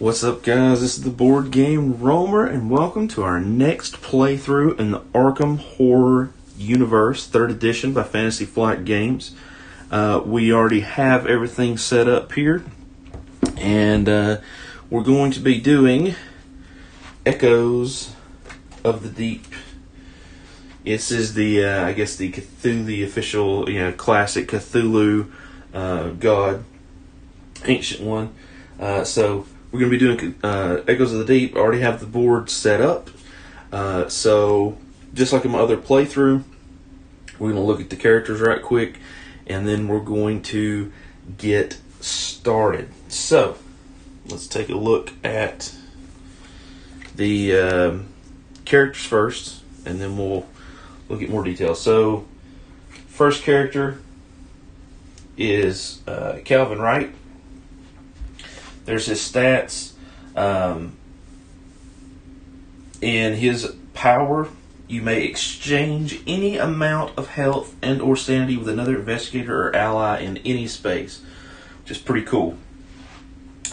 What's up, guys? This is the Board Game Roamer, and welcome to our next playthrough in the Arkham Horror Universe, 3rd edition by Fantasy Flight Games. We already have everything set up here, and we're going to be doing Echoes of the Deep. This is the, I guess, the Cthulhu, the official, classic Cthulhu god, ancient one. So we're going to be doing Echoes of the Deep. I already have the board set up. So just like in my other playthrough, we're going to look at the characters right quick, and then we're going to get started. So let's take a look at the characters first, and then we'll look at more details. So first character is Calvin Wright. There's his stats. In his power, you may exchange any amount of health and or sanity with another investigator or ally in any space, which is pretty cool.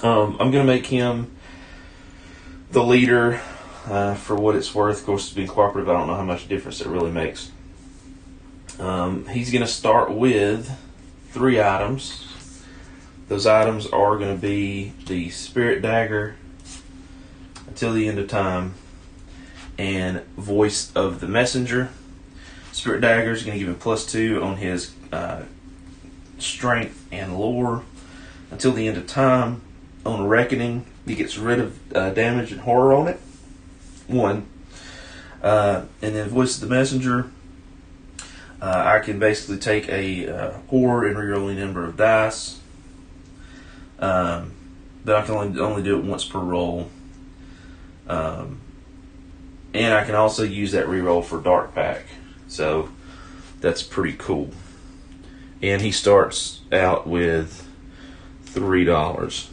I'm going to make him the leader for what it's worth. Of course, being cooperative, I don't know how much difference it really makes. He's going to start with 3 items. Those items are going to be the Spirit Dagger, Until the End of Time, and Voice of the Messenger. Spirit Dagger is going to give him +2 on his Strength and Lore. Until the End of Time, on Reckoning, he gets rid of damage and horror on it. 1. And then Voice of the Messenger, I can basically take a horror and reroll a number of dice. But I can only do it once per roll. And I can also use that reroll for Dark Pack. So that's pretty cool. And he starts out with $3.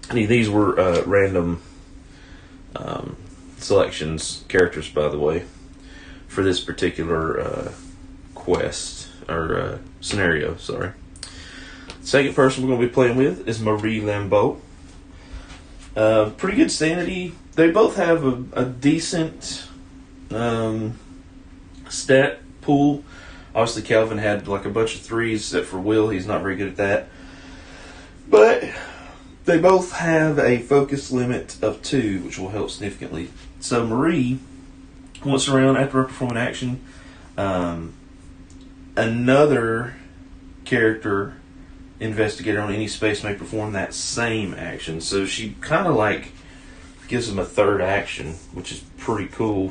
And these were random selections, characters, by the way, for this particular quest, or scenario, sorry. Second person we're going to be playing with is Marie Lambeau. Pretty good sanity. They both have a decent stat pool. Obviously, Calvin had like a bunch of 3s, except for Will. He's not very good at that. But they both have a focus limit of 2, which will help significantly. So Marie, once around after I perform an action, another character investigator on any space may perform that same action. So she kind of like gives them a 3rd action, which is pretty cool.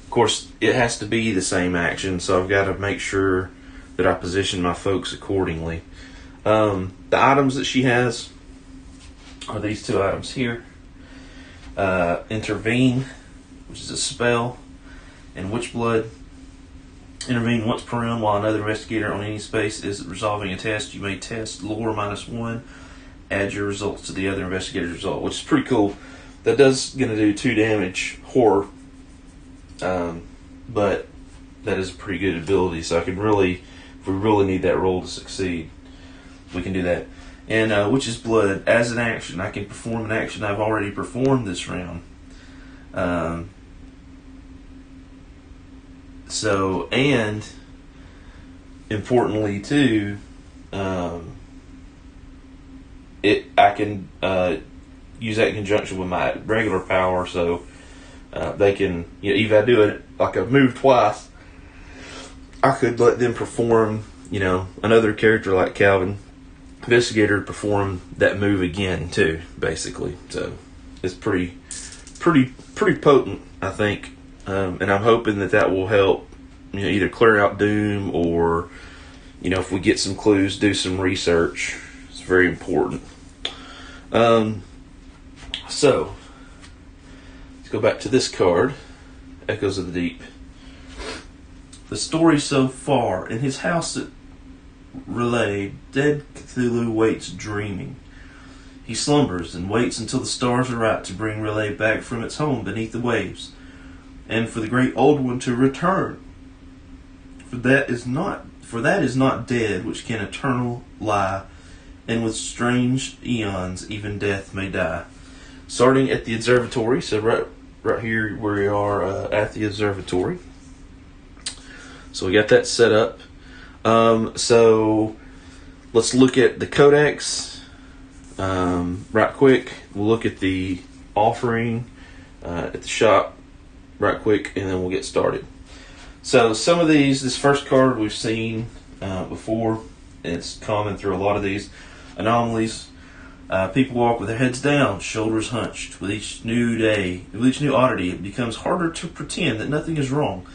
Of course, it has to be the same action, so I've got to make sure that I position my folks accordingly. The items that she has are these 2 items here. Intervene, which is a spell, and Witchblood. Intervene once per round while another investigator on any space is resolving a test. You may test lore -1. Add your results to the other investigator's result, which is pretty cool. That does going to do 2 damage horror, but that is a pretty good ability. So I can really, if we really need that roll to succeed, we can do that. And Witch's Blood, as an action, I can perform an action I've already performed this round. So, and importantly too, I can use that in conjunction with my regular power. So they can, if I do it like I've moved twice, I could let them perform, another character like Calvin, investigator, to perform that move again too, basically. So it's pretty potent, I think. And I'm hoping that will help, either clear out Doom or, if we get some clues, do some research. It's very important. So, let's go back to this card, Echoes of the Deep. The story so far. In his house at Relay, dead Cthulhu waits dreaming. He slumbers and waits until the stars are right to bring Relay back from its home beneath the waves, and for the great old one to return. For that is not dead which can eternal lie and with strange eons, even death may die. Starting at the observatory, so right here we are at the observatory. So we got that set up. So let's look at the codex right quick. We'll look at the offering at the shop right quick, and then we'll get started. So some of this first card we've seen before, and it's common through a lot of these anomalies. People walk with their heads down, shoulders hunched. With each new day, with each new oddity, it becomes harder to pretend that nothing is wrong.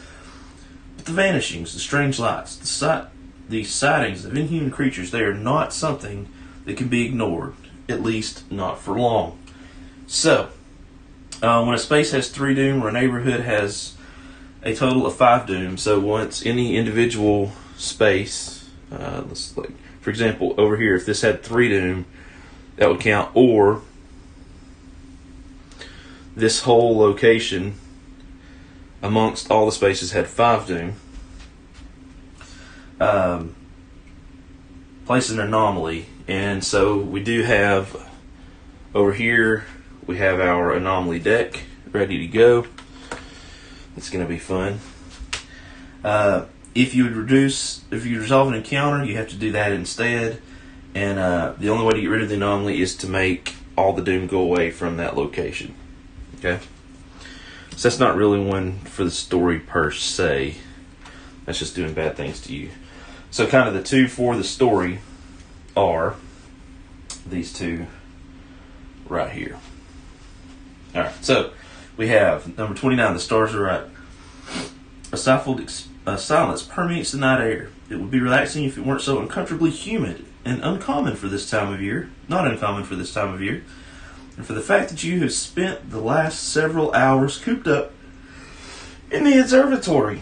But the vanishings, the strange lights, the sightings of inhuman creatures, they are not something that can be ignored, at least not for long. So, when a space has 3 doom, or a neighborhood has a total of 5 doom, so once any individual space, for example, over here, if this had 3 doom, that would count, or this whole location amongst all the spaces had 5 doom. Place an anomaly, and so we do have over here, we have our anomaly deck ready to go. It's going to be fun. If you resolve an encounter, you have to do that instead. And the only way to get rid of the anomaly is to make all the doom go away from that location. Okay? So that's not really one for the story per se. That's just doing bad things to you. So kind of the 2 for the story are these 2 right here. Alright, so we have number 29, the stars are right. A stifled silence permeates the night air. It would be relaxing if it weren't so uncomfortably humid and uncommon for this time of year. Not uncommon for this time of year. And for the fact that you have spent the last several hours cooped up in the observatory.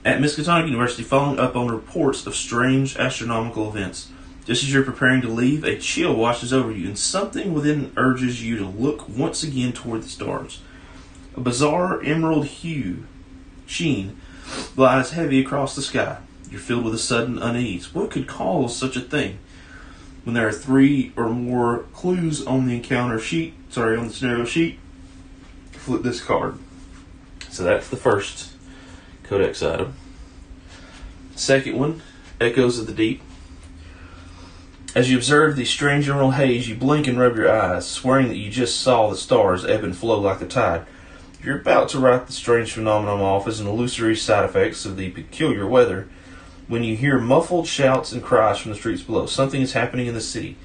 At Miskatonic University, following up on reports of strange astronomical events. Just as you're preparing to leave, a chill washes over you, and something within urges you to look once again toward the stars. A bizarre emerald sheen lies heavy across the sky. You're filled with a sudden unease. What could cause such a thing? When there are 3 or more clues on the on the scenario sheet, flip this card. So that's the first codex item. Second one, Echoes of the Deep. As you observe the strange emerald haze, you blink and rub your eyes, swearing that you just saw the stars ebb and flow like the tide. You're about to write the strange phenomenon off as an illusory side effects of the peculiar weather when you hear muffled shouts and cries from the streets below. Something is happening in the city.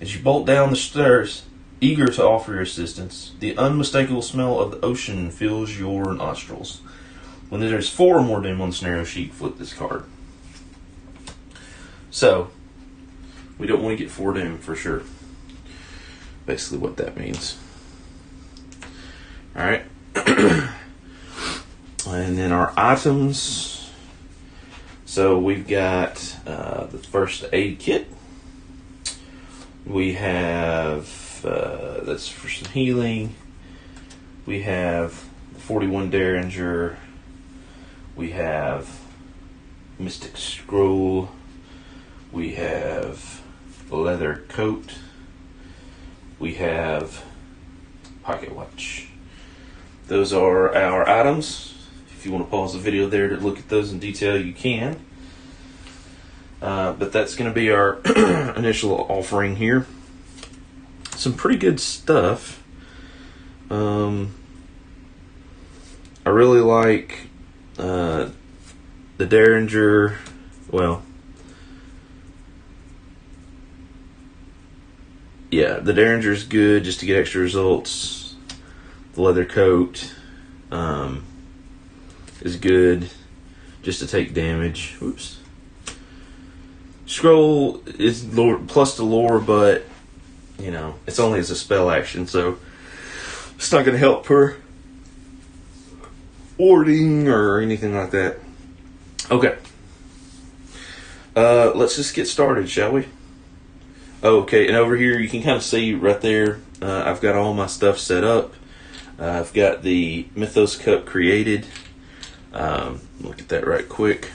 As you bolt down the stairs, eager to offer your assistance, the unmistakable smell of the ocean fills your nostrils. When there's 4 or more doom on the scenario sheet, flip this card. So, we don't want to get 4 doom for sure. Basically what that means. Alright. And then our items. So we've got the first aid kit. We have, that's for some healing. We have the 41 Derringer. We have Mystic Scroll. We have a leather coat. We have pocket watch. Those are our items. If you want to pause the video there to look at those in detail, you can. But that's going to be our initial offering here. Some pretty good stuff. I really like the Derringer. Well, yeah, the Derringer's good just to get extra results. The leather coat is good just to take damage. Oops. Scroll is plus the lore, but you know, it's only as a spell action, so it's not going to help her warding or anything like that. Okay. Let's just get started, shall we? Okay, and over here you can kind of see right there, I've got all my stuff set up. I've got the Mythos Cup created. Look at that right quick.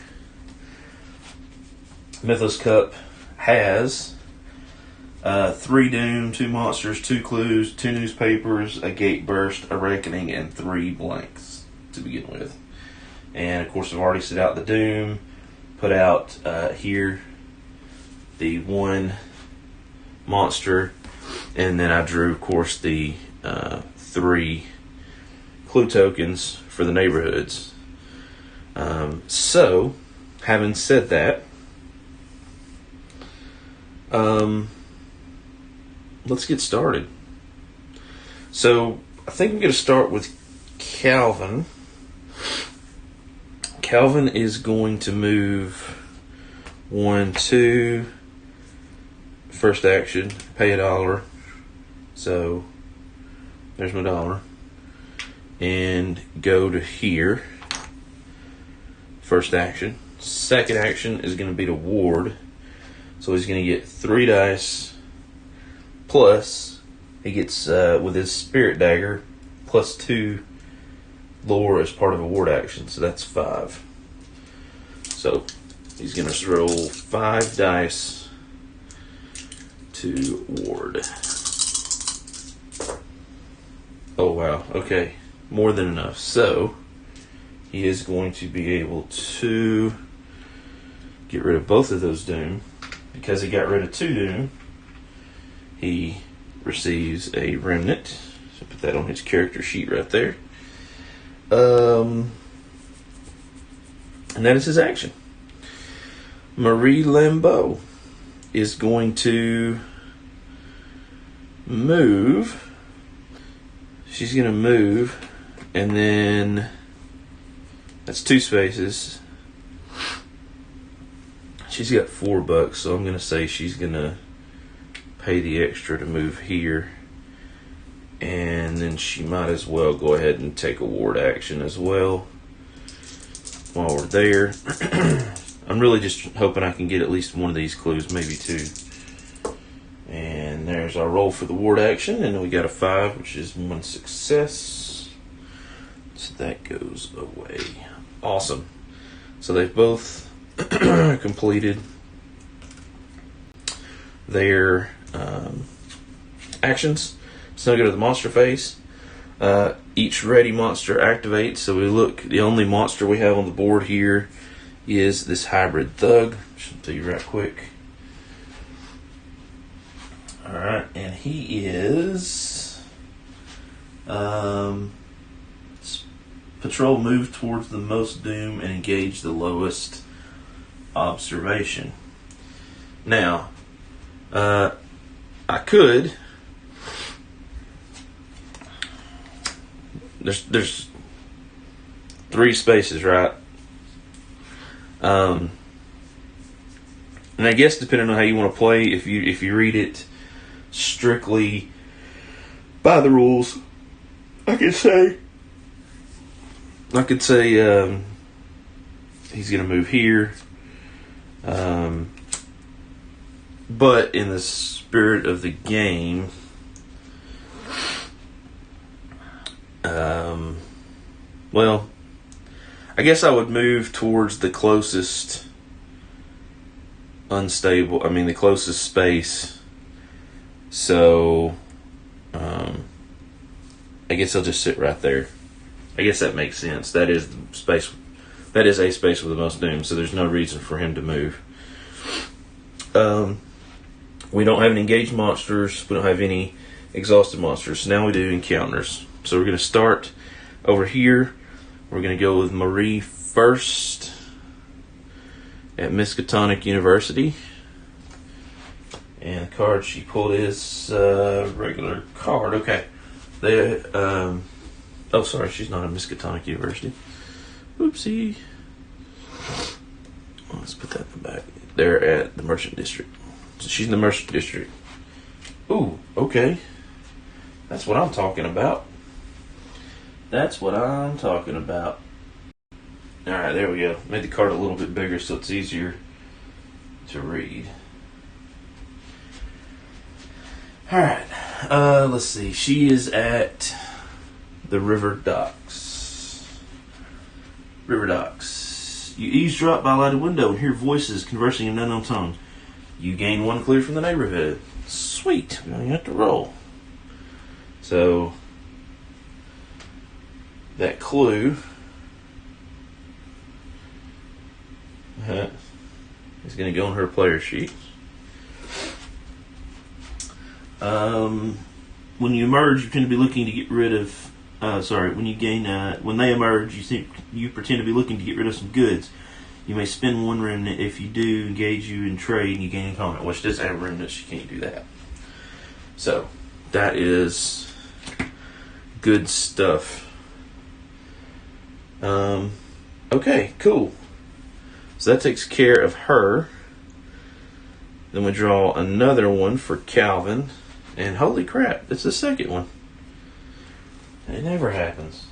Mythos Cup has 3 Doom, 2 Monsters, 2 Clues, 2 Newspapers, a Gate Burst, a Reckoning, and 3 blanks to begin with. And of course, I've already set out the Doom, put out here the 1 Monster, and then I drew, of course, the 3 clue tokens for the neighborhoods. So, having said that, let's get started. So, I think I'm going to start with Calvin. Calvin is going to move 1, 2, first action, pay $1. So, there's my $1. And go to here. First action. Second action is going to be to ward. So he's going to get 3 dice. Plus, he gets, with his Spirit Dagger, plus 2 lore as part of a ward action. So that's 5. So he's going to roll 5 dice to ward. Oh, wow. Okay. More than enough. So he is going to be able to get rid of both of those Doom. Because he got rid of 2 Doom, he receives a Remnant. So put that on his character sheet right there. And that is his action. Marie Lambeau is going to move. She's going to move, and then that's 2 spaces. She's got $4, so I'm going to say she's going to pay the extra to move here. And then she might as well go ahead and take a ward action as well while we're there. I'm really just hoping I can get at least one of these clues, maybe 2. And there's our roll for the ward action, and we got a 5, which is 1 success. So that goes away. Awesome. So they've both completed their actions. So now go to the monster phase. Each ready monster activates. So we look, the only monster we have on the board here is this hybrid thug. Should tell you right quick. Alright, and he is patrol, move towards the most Doom and engage the lowest observation. Now, I could. There's 3 spaces, right? And I guess depending on how you want to play, if you read it strictly by the rules, I could say he's going to move here. But in the spirit of the game, well, I guess I would move towards the closest the closest space. So, I guess I'll just sit right there. I guess that makes sense. That is the space. That is a space with the most Doom, so there's no reason for him to move. We don't have any engaged monsters. We don't have any exhausted monsters. So now we do encounters. So we're going to start over here. We're going to go with Marie first at Miskatonic University. And the card she pulled is a regular card. Okay. Oh, sorry, she's not at Miskatonic University. Oopsie. Let's put that in the back. They're at the Merchant District. So she's in the Merchant District. Ooh, okay. That's what I'm talking about. That's what I'm talking about. Alright, there we go. Made the card a little bit bigger so it's easier to read. Alright, let's see. She is at the River Docks. River Docks. You eavesdrop by a lighted window and hear voices conversing in an unknown tongue. You gain 1 clue from the neighborhood. Sweet. We only have to roll. So, that clue is going to go on her player sheet. When you emerge, you tend to be looking to get rid of. When you gain, when they emerge, you pretend to be looking to get rid of some goods. You may spend 1 remnant. If you do, engage you in trade, and you gain a comment. Which does have remnants, you can't do that. So that is good stuff. Okay, cool. So that takes care of her. Then we draw another one for Calvin. And holy crap, it's the second one. It never happens.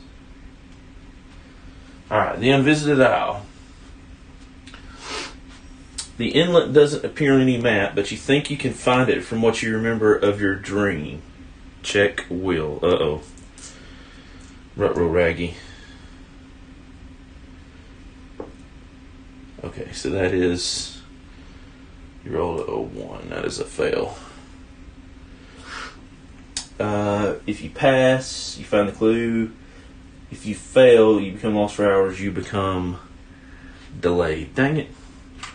Alright, the Unvisited Isle. The inlet doesn't appear on any map, but you think you can find it from what you remember of your dream. Check will. Uh-oh. Ruh-roh raggy. Okay, so that is... You rolled a 1. That is a fail. If you pass, you find the clue. If you fail, you become lost for hours. You become delayed. Dang it.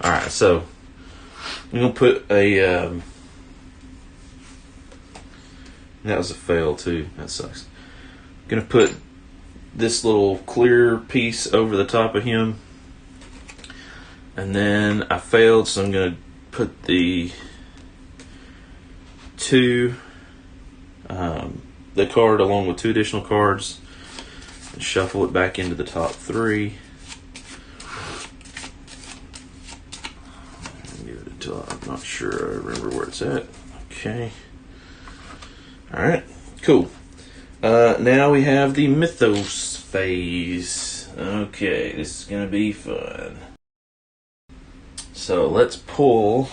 Alright, so I'm going to put a... that was a fail too. That sucks. I'm going to put this little clear piece over the top of him. And then I failed, so I'm going to put the the card along with 2 additional cards and shuffle it back into the top 3. Give it until I'm not sure I remember where it's at. Okay. Alright, cool. Now we have the Mythos Phase. Okay, this is going to be fun. So let's pull.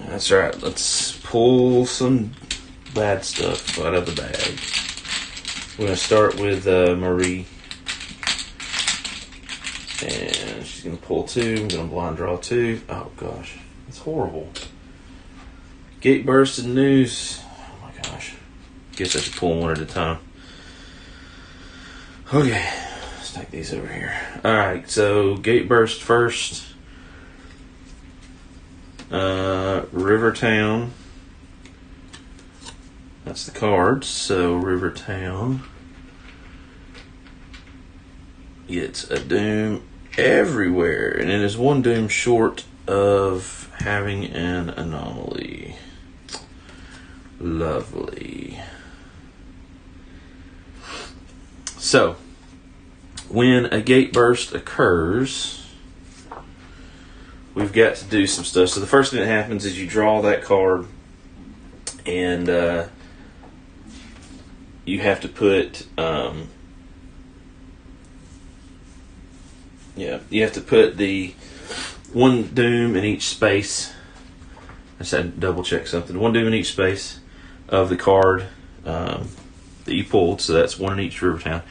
That's right, let's pull some bad stuff out of the bag. We're going to start with Marie. And she's going to pull 2. I'm going to blind draw 2. Oh gosh, it's horrible. Gate burst and news. Oh my gosh. Guess I should pull 1 at a time. Okay, let's take these over here. Alright, so gate burst first. Rivertown. That's the cards. So Rivertown gets a doom everywhere, and it is 1 doom short of having an anomaly. Lovely. So, when a gate burst occurs, we've got to do some stuff. So the first thing that happens is you draw that card, and you have to put you have to put the 1 doom in each space. I just had to double check something. 1 doom in each space of the card that you pulled. So that's 1 in each Rivertown.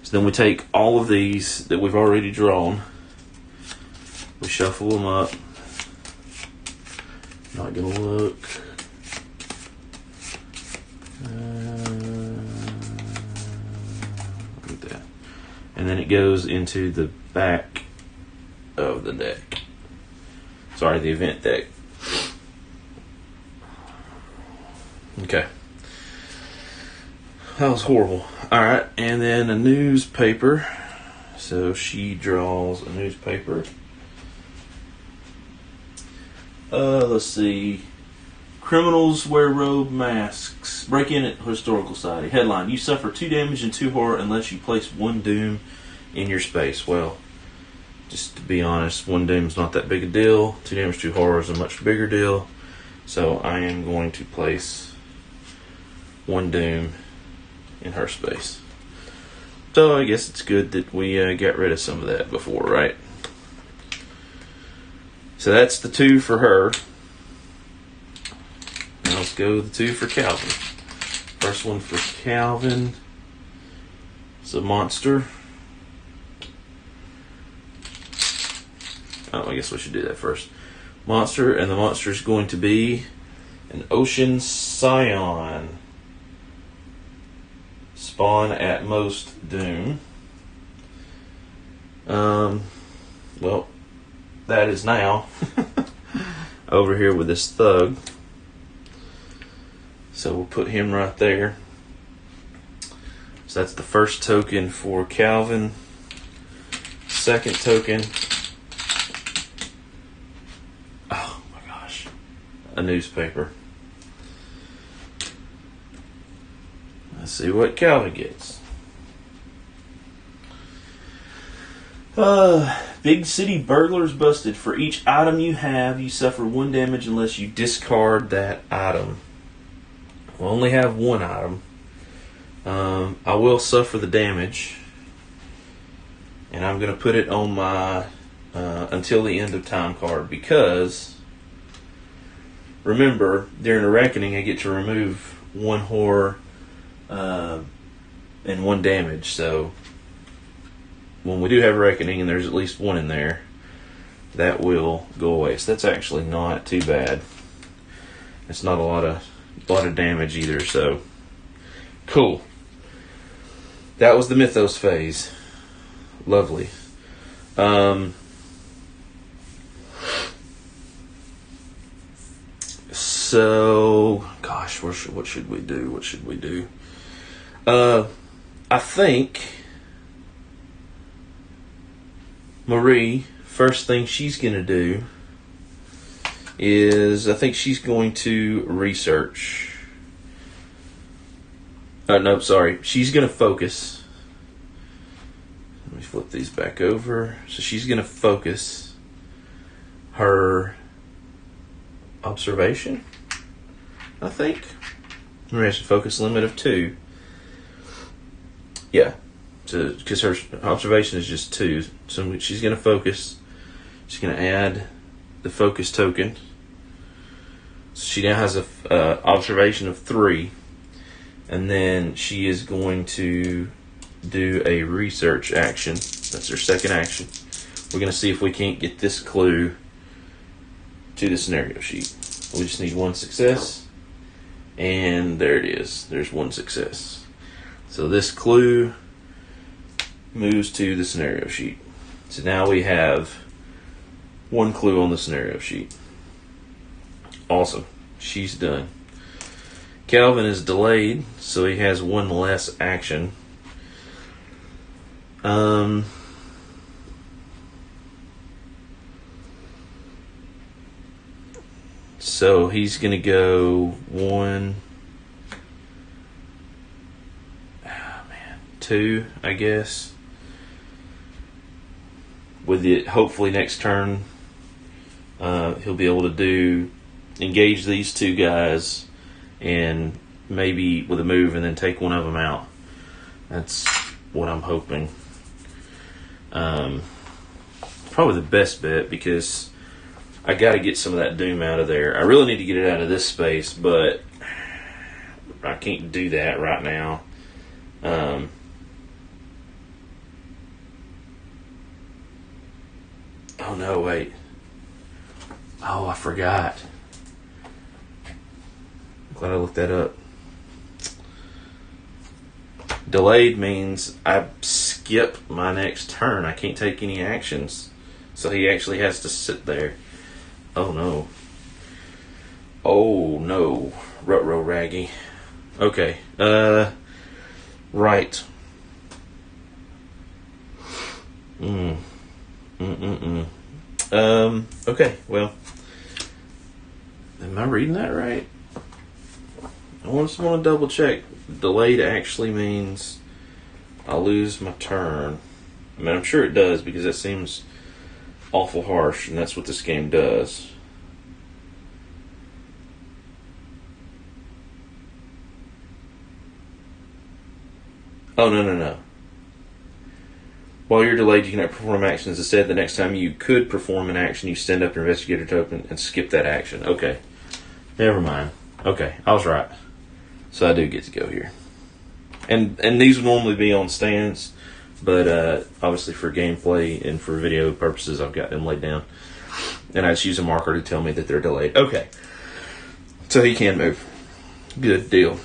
So then we take all of these that we've already drawn. We shuffle them up. Not gonna look. Look at that. And then it goes into the back of the deck. Sorry, the event deck. Okay. That was horrible. Alright, and then a newspaper. So she draws a newspaper. Let's see. Criminals wear robe masks. Break in at Historical Society. Headline: You suffer 2 damage and 2 horror unless you place 1 doom in your space. Well, just to be honest, 1 doom is not that big a deal. 2 damage, 2 horror is a much bigger deal. So I am going to place 1 doom in her space. So I guess it's good that we got rid of some of that before, right? So that's the 2 for her. Now let's go the 2 for Calvin. First one for Calvin is a monster. Oh, I guess we should do that first. Monster, and the monster is going to be an ocean scion. Spawn at most doom. Well, that is now over here with this thug. So we'll put him right there. So that's the first token for Calvin. Second token. Oh my gosh. A newspaper. Let's see what Calvin gets. Big city burglars busted. For each item you have, you suffer 1 damage unless you discard that item. We'll only have 1 item. I will suffer the damage. And I'm going to put it on my until the end of time card because, remember, during a reckoning I get to remove 1 horror and 1 damage. So when we do have a reckoning and there's at least 1 in there, that will go away. So that's actually not too bad. It's not a lot of damage either. So cool. That was the Mythos Phase. Lovely. So, gosh, what should we do? What should we do? I think Marie, first thing she's going to do is, I think she's going to research. No, sorry. She's going to focus. Let me flip these back over. So she's going to focus her observation, I think. Maybe I should focus limit of 2. Yeah. Because her observation is just 2. So she's going to focus. She's going to add the focus token. So she now has a observation of 3. And then she is going to do a research action. That's her second action. We're going to see if we can't get this clue to the scenario sheet. We just need 1 success. And there it is. There's 1 success. So this clue moves to the scenario sheet. So now we have 1 clue on the scenario sheet. Awesome. She's done. Calvin is delayed, so he has 1 less action. So he's going to go 1, 2, I guess. With it, hopefully next turn, he'll be able to engage these 2 guys, and maybe with a move, and then take one of them out. That's what I'm hoping. Probably the best bet, because I got to get some of that doom out of there. I really need to get it out of this space, but I can't do that right now. Oh no, wait. Oh, I forgot. I'm glad I looked that up. Delayed means I skip my next turn. I can't take any actions. So he actually has to sit there. Oh no. Oh no. Ruh-roh raggy. Okay. Right. Okay, well. Am I reading that right? I just want to double check. Delayed actually means I'll lose my turn. I mean, I'm sure it does, because that seems awful harsh, and that's what this game does. Oh, no. While you're delayed, you cannot perform actions. Instead, the next time you could perform an action, you stand up your investigator token and skip that action. Okay. Never mind. Okay, I was right. So I do get to go here. And these would normally be on stands, But obviously for gameplay and for video purposes, I've got them laid down. And I just use a marker to tell me that they're delayed. Okay. So he can move. Good deal.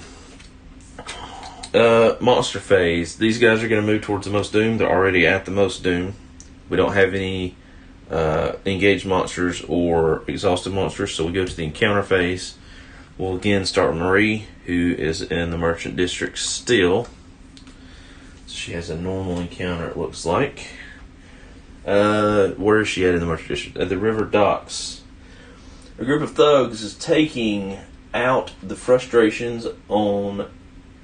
Monster Phase. These guys are going to move towards the most doom. They're already at the most doom. We don't have any engaged monsters or exhausted monsters, so we go to the encounter phase. We'll again start with Marie, who is in the Merchant District still. She has a normal encounter, it looks like. Where is she at in the Merchant District? At the river docks. A group of thugs is taking out the frustrations on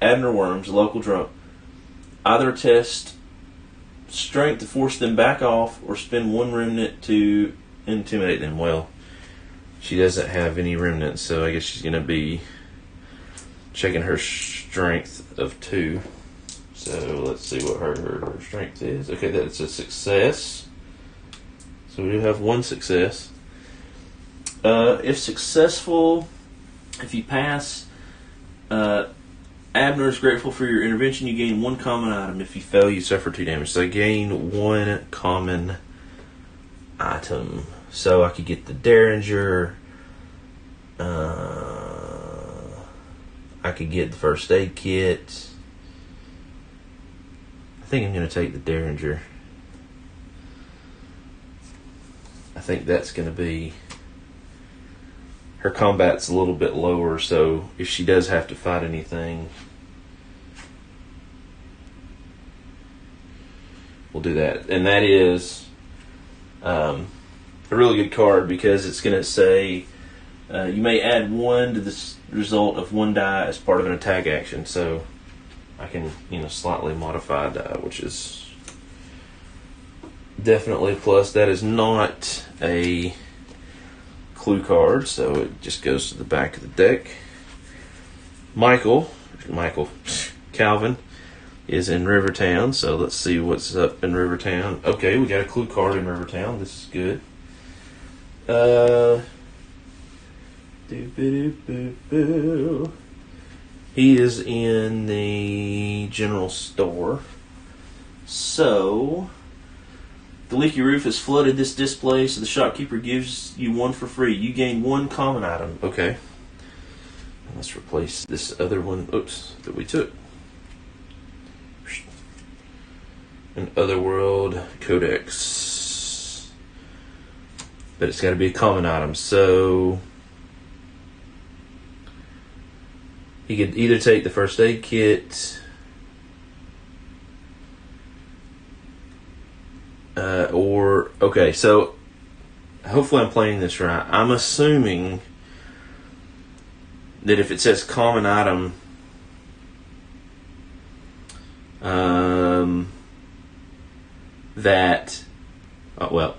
Abner Worms, a local drunk. Either test strength to force them back off or spend one remnant to intimidate them. Well, she doesn't have any remnants, so I guess she's going to be checking her strength of 2. So let's see what her strength is. Okay, that's a success. So we do have 1 success. If successful, if you pass, Abner is grateful for your intervention. You gain 1 common item. If you fail, you suffer 2 damage. So I gain 1 common item. So I could get the Derringer. I could get the first aid kit. I think I'm going to take the Derringer. I think that's going to be... Her combat's a little bit lower, so if she does have to fight anything, we'll do that. And that is a really good card because it's going to say you may add 1 to the result of 1 die as part of an attack action. So I can, slightly modify die, which is definitely a plus. That is not a clue card, so it just goes to the back of the deck. Calvin is in Rivertown, so let's see what's up in Rivertown. Okay, we got a clue card in Rivertown. This is good. He is in the general store. So the leaky roof has flooded this display, so the shopkeeper gives you 1 for free. You gain 1 common item. Okay. Let's replace this other one, that we took. An Otherworld Codex. But it's got to be a common item, so he could either take the first aid kit okay, so hopefully I'm playing this right. I'm assuming that if it says common item,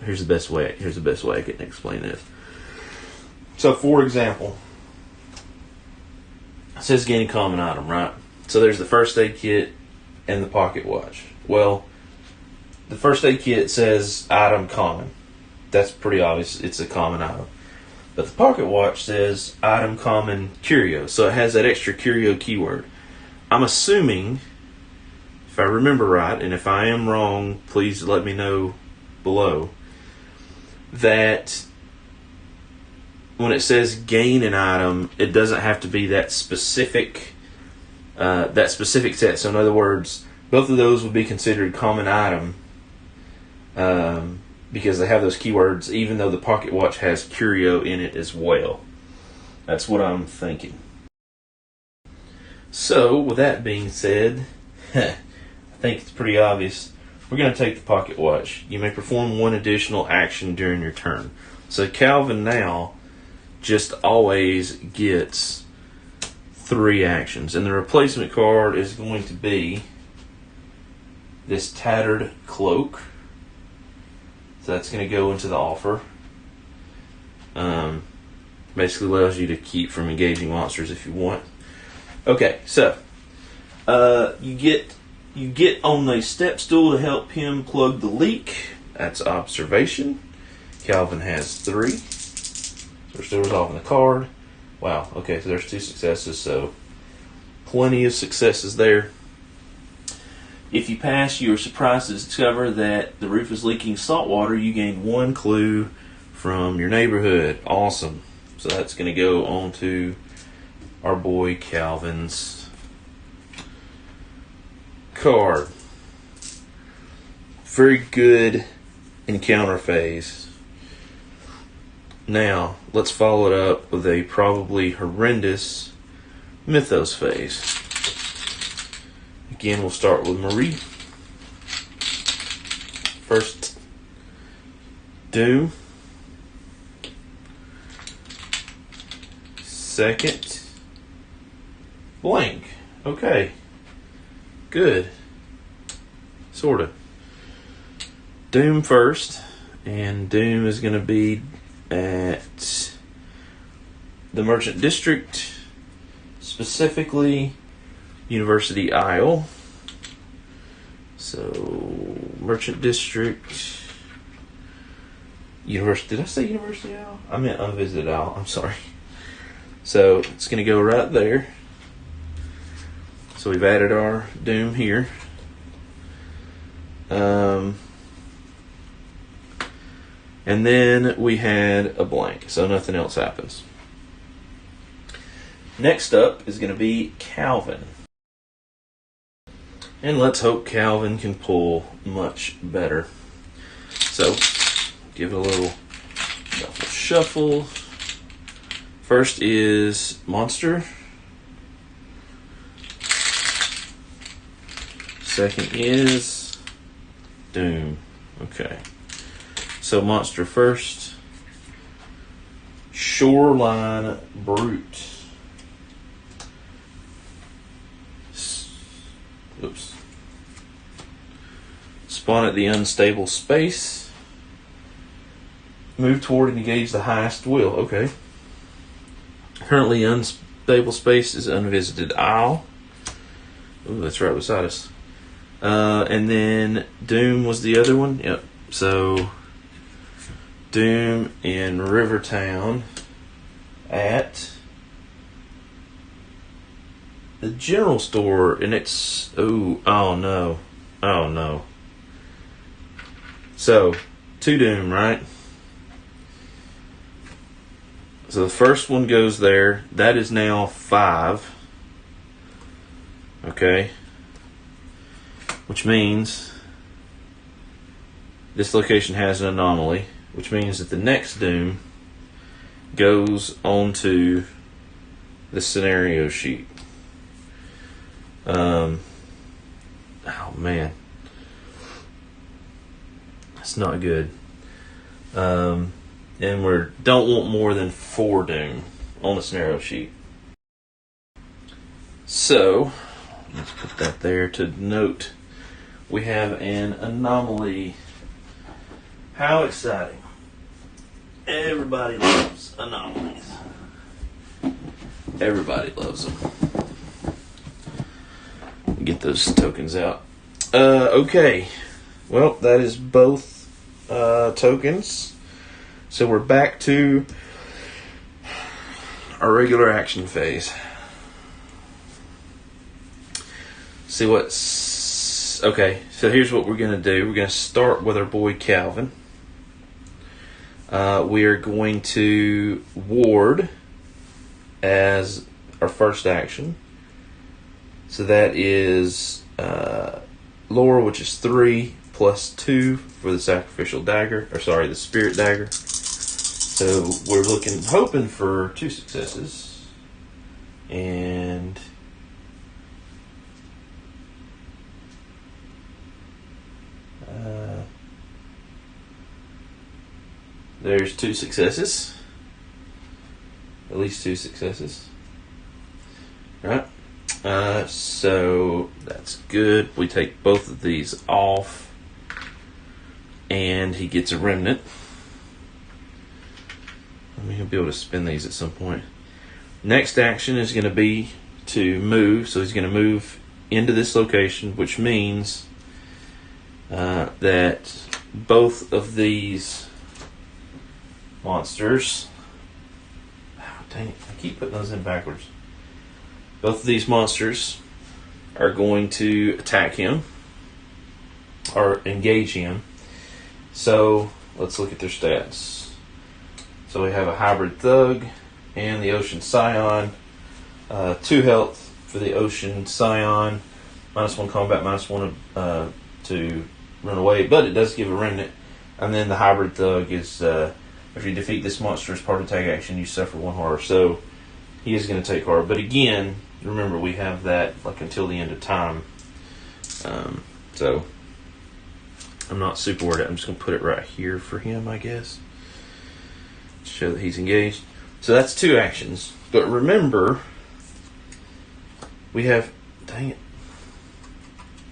here's the best way I can explain this. So for example, it says gain a common item, right? So there's the first aid kit and the pocket watch. Well, the first aid kit says item common. That's pretty obvious. It's a common item. But the pocket watch says item common curio. So it has that extra curio keyword. I'm assuming, if I remember right, and if I am wrong, please let me know below, that when it says gain an item, it doesn't have to be that specific set. So in other words, both of those would be considered common item, because they have those keywords, even though the pocket watch has curio in it as well. That's what I'm thinking. So, with that being said, I think it's pretty obvious. We're going to take the pocket watch. You may perform 1 additional action during your turn. So Calvin now just always gets 3 actions. And the replacement card is going to be this Tattered Cloak. So that's going to go into the offer. Basically allows you to keep from engaging monsters if you want. Okay, so you get on the step stool to help him plug the leak. That's observation. Calvin has 3. So we're still resolving the card. Wow, okay, so there's 2 successes, so plenty of successes there. If you pass, you are surprised to discover that the roof is leaking salt water. You gain 1 clue from your neighborhood. Awesome. So that's going to go on to our boy Calvin's card. Very good encounter phase. Now, let's follow it up with a probably horrendous Mythos Phase. Again, we'll start with Marie. First, Doom. Second, Blank. Okay. Good. Sorta. Doom first, and Doom is going to be at the Merchant District, specifically University Isle. So, Merchant District, University. Did I say University Isle? I meant Unvisited Isle. I'm sorry. So, it's going to go right there. So, we've added our Doom here. And then we had a blank, so nothing else happens. Next up is going to be Calvin. And let's hope Calvin can pull much better. So, give it a little shuffle. First is Monster. Second is Doom. Okay. So Monster first. Shoreline Brute. Oops. Spawn at the unstable space. Move toward and engage the highest will. Okay. Currently unstable space is Unvisited Isle. Ooh, that's right beside us. And then Doom was the other one. Yep. So Doom in Rivertown at the general store, and it's oh no. So 2 Doom, right? So the first one goes there. That is now 5. Okay. Which means this location has an anomaly, which means that the next Doom goes onto the scenario sheet. Oh man, that's not good. And we don't want more than 4 Doom on the scenario sheet. So let's put that there to note we have an anomaly. How exciting! Everybody loves anomalies. Everybody loves them. Get those tokens out. Okay. Well, that is both tokens. So we're back to our regular action phase. See what's... Okay, so here's what we're going to do. We're going to start with our boy Calvin. We are going to ward as our first action. So that is lore, which is 3 plus 2 for the sacrificial dagger, the spirit dagger. So we're hoping for 2 successes, and there's 2 successes, at least 2 successes, right? So that's good. We take both of these off, and he gets a remnant. I mean, he'll be able to spend these at some point. Next action is going to be to move. So he's going to move into this location, which means that both of these monsters... Oh, dang it. I keep putting those in backwards. Both of these monsters are going to attack him. or engage him. So let's look at their stats. So we have a hybrid thug and the ocean scion. 2 health for the ocean scion. -1 combat, -1 to run away, but it does give a remnant. And then the hybrid thug is if you defeat this monster as part of tag action, you suffer 1 horror. So he is going to take horror. But again, remember we have that like until the end of time. So I'm not super worried. I'm just going to put it right here for him, I guess, to show that he's engaged. So that's 2 actions. But remember, we have, dang it,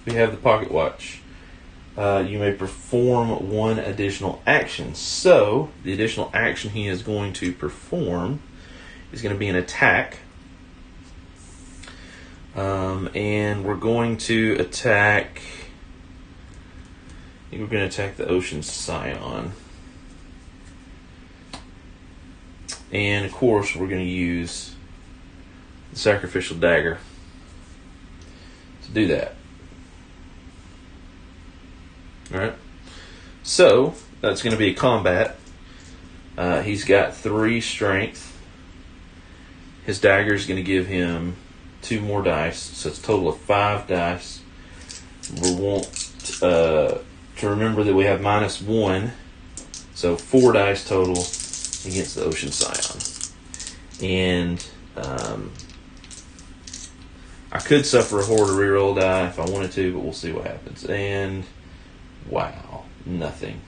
we have the pocket watch. You may perform 1 additional action. So the additional action he is going to perform is going to be an attack. And we're going to attack, I think we're going to attack the ocean scion. And of course we're going to use the sacrificial dagger to do that. Alright, so that's going to be a combat. He's got 3 strength. His dagger is going to give him 2 more dice, so it's a total of 5 dice. We want to remember that we have -1, so 4 dice total against the ocean scion. And I could suffer a horror to reroll die if I wanted to, but we'll see what happens. And wow, nothing.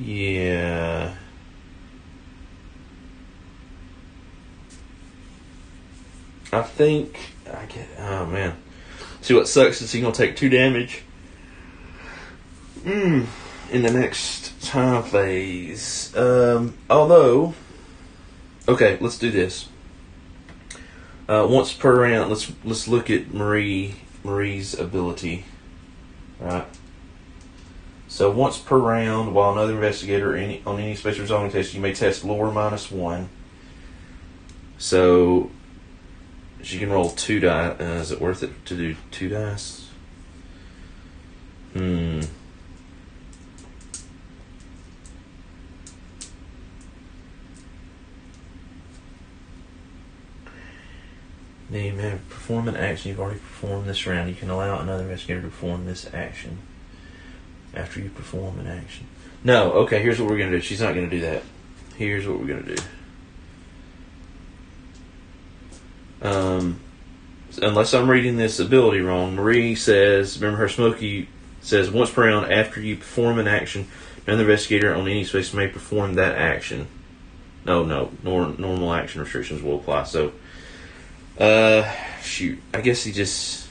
Yeah. I think I get. Oh man. See, what sucks is he's gonna take 2 damage. In the next time phase. Although, okay, let's do this. Once per round, let's look at Marie's ability. Right. So once per round, while another investigator on any special resolving test, you may test lore -1. So she can roll 2 dice. Is it worth it to do 2 dice? You may perform an action you've already performed this round. You can allow another investigator to perform this action after you perform an action. No, okay, here's what we're going to do. She's not going to do that. Here's what we're going to do. Unless I'm reading this ability wrong, Marie says, remember her smoky says, once per round after you perform an action, another investigator on any space may perform that action. No, normal action restrictions will apply. So, shoot, I guess he just...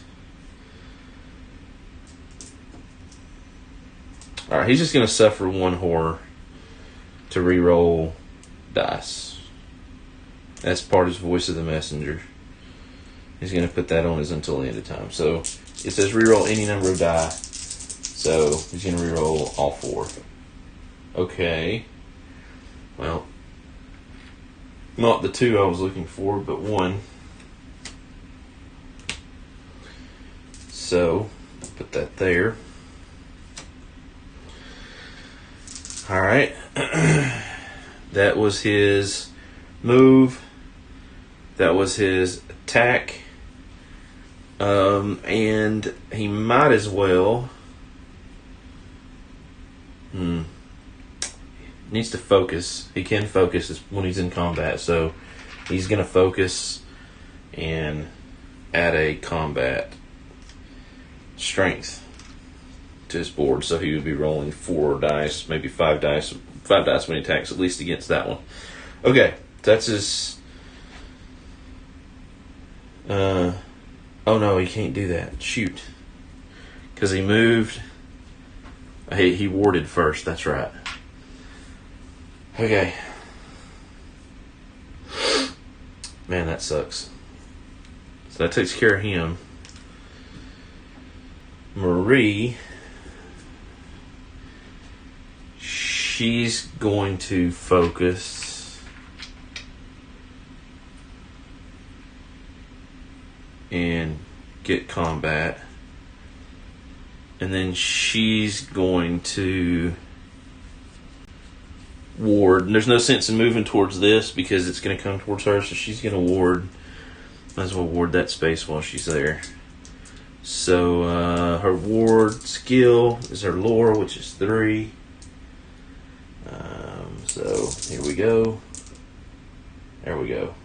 Alright, he's just going to suffer 1 horror to re-roll dice. That's part of his voice of the messenger. He's going to put that on his until the end of time. So it says re-roll any number of die. So he's going to re-roll all 4. Okay. Well, not the 2 I was looking for, but 1. So put that there. Alright. That was his move. That was his attack. And he might as well... needs to focus. He can focus when he's in combat. So he's going to focus and add a combat strength to his board, so he would be rolling 4 dice, maybe 5 dice when he attacks, at least against that one. Okay, that's his... oh no, he can't do that. Shoot. Because he moved... He warded first, that's right. Okay. Man, that sucks. So that takes care of him. she's going to focus and get combat. And then she's going to ward. And there's no sense in moving towards this because it's going to come towards her, so she's going to ward. Might as well ward that space while she's there. So her ward skill is her lore, which is 3. So here we go. There we go.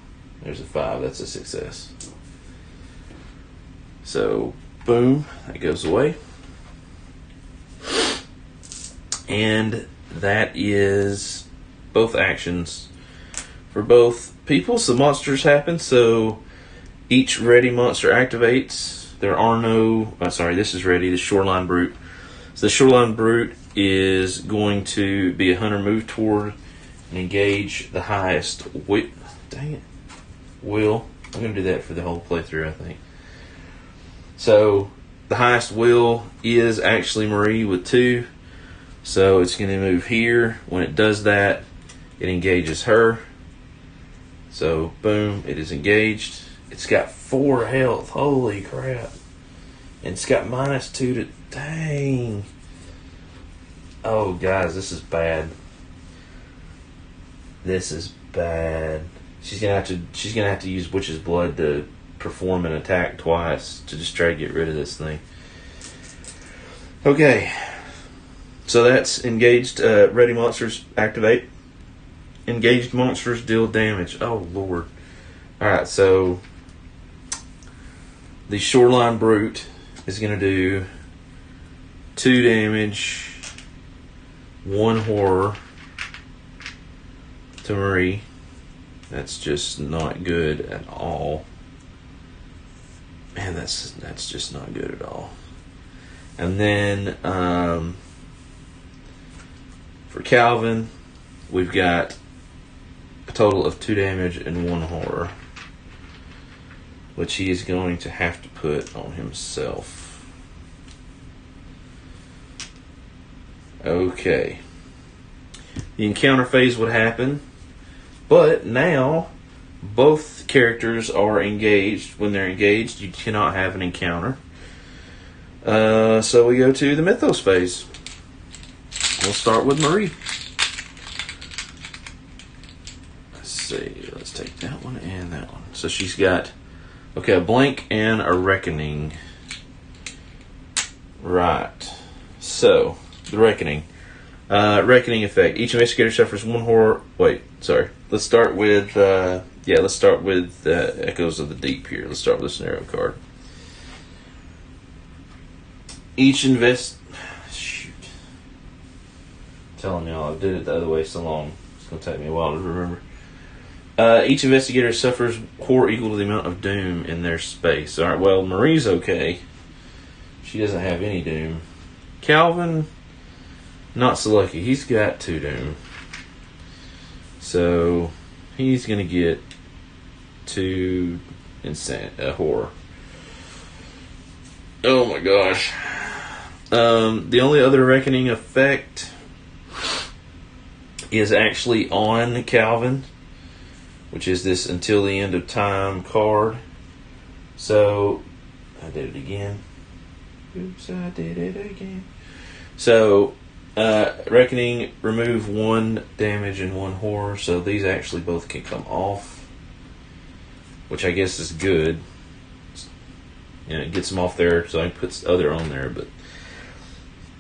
There's a 5. That's a success. So boom, that goes away. And that is both actions for both people. So monsters happen. So each ready monster activates. There are no... this is ready. The Shoreline Brute. So the Shoreline Brute is going to be a hunter, move toward and engage the highest will. Dang it. Will. I'm going to do that for the whole playthrough, I think. So the highest will is actually Marie with 2. So it's going to move here. When it does that, it engages her. So boom, it is engaged. It's got 4 health. Holy crap. And it's got -2 to... Dang. Oh, guys, this is bad. This is bad. She's gonna have to use Witch's Blood to perform an attack twice to just try to get rid of this thing. Okay. So that's engaged. Ready monsters activate. Engaged monsters deal damage. Oh, Lord. Alright, so the Shoreline Brute is going to do 2 damage, 1 horror to Marie. That's just not good at all. Man, that's just not good at all. And then for Calvin, we've got a total of 2 damage and 1 horror, which he is going to have to put on himself. Okay. The encounter phase would happen, but now both characters are engaged. When they're engaged, you cannot have an encounter. So we go to the Mythos Phase. We'll start with Marie. Let's see. Let's take that one and that one. So she's got, a blank and a reckoning. Right. So, the reckoning. Reckoning effect. Each investigator suffers 1 horror. Let's start with, Echoes of the Deep here. Let's start with the scenario card. Telling y'all I did it the other way so long. It's going to take me a while to remember. Each investigator suffers horror equal to the amount of doom in their space. Alright, well, Marie's okay. She doesn't have any doom. Calvin, not so lucky. He's got 2 doom. So, he's going to get 2 horror. Oh my gosh. The only other reckoning effect is actually on Calvin, which is this Until the End of Time card. So, I did it again. Oops, I did it again. So, reckoning, remove 1 damage and 1 horror. So these actually both can come off, which I guess is good. It gets them off there, so I can put the other on there, but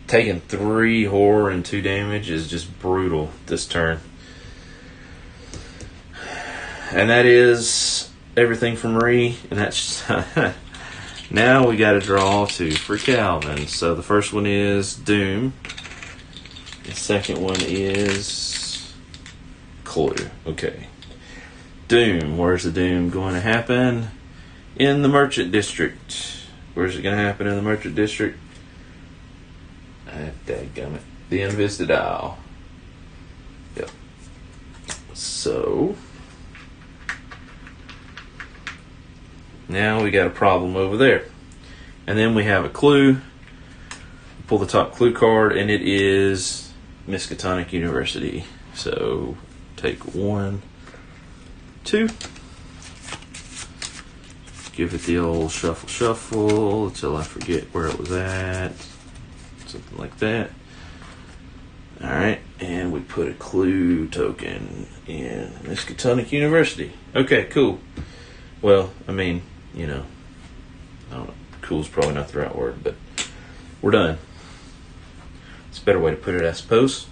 taking 3 horror and 2 damage is just brutal this turn. And that is everything for Marie. And that's now we got to draw 2 for Calvin. So the first one is Doom. The second one is Clue. Okay. Doom. Where's the Doom going to happen? In the Merchant District. Where's it going to happen in the Merchant District? Dadgummit. The Unvisited Isle. Yep. So, now we got a problem over there. And then we have a clue. Pull the top clue card, and it is Miskatonic University. So take 1, 2. Give it the old shuffle shuffle until I forget where it was at. Something like that. Alright, and we put a clue token in Miskatonic University. Okay, cool. Well, I mean, you know, I don't know, cool's probably not the right word, but we're done. It's a better way to put it, I suppose.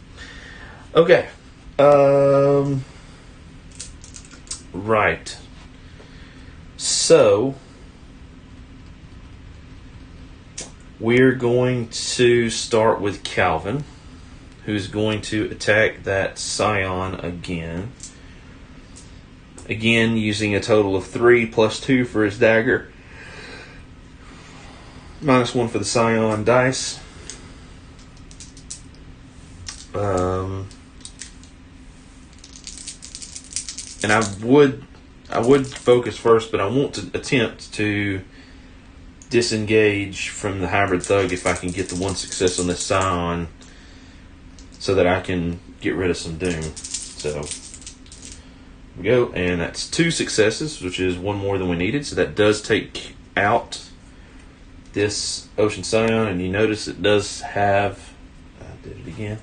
Okay. Right. So, we're going to start with Calvin, who's going to attack that Scion again. Again, using a total of 3 plus 2 for his dagger. -1 for the Scion dice. And I would focus first, but I want to attempt to disengage from the hybrid thug if I can get the 1 success on this Scion, so that I can get rid of some doom. So here we go, and that's 2 successes, which is 1 more than we needed. So that does take out this Ocean Scion, and you notice it does have. I did it again.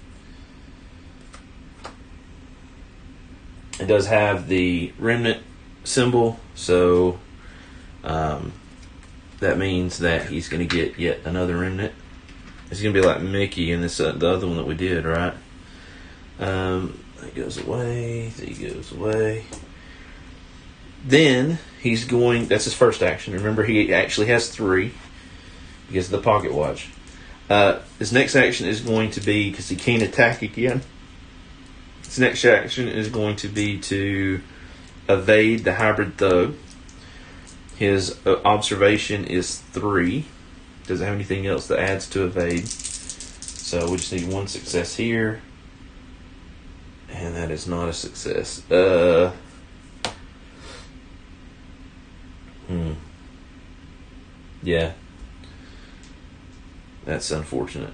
It does have the remnant symbol, so that means that he's going to get yet another remnant. It's going to be like Mickey in this the other one that we did, right? That goes away. He goes away. Then he's going. That's his first action. Remember, he actually has 3 because of the pocket watch. His next action is going to be, because he can't attack again. His next action is going to be to evade the hybrid thug. His observation is 3. Doesn't have anything else that adds to evade. So we just need 1 success here. And that is not a success. Yeah. That's unfortunate.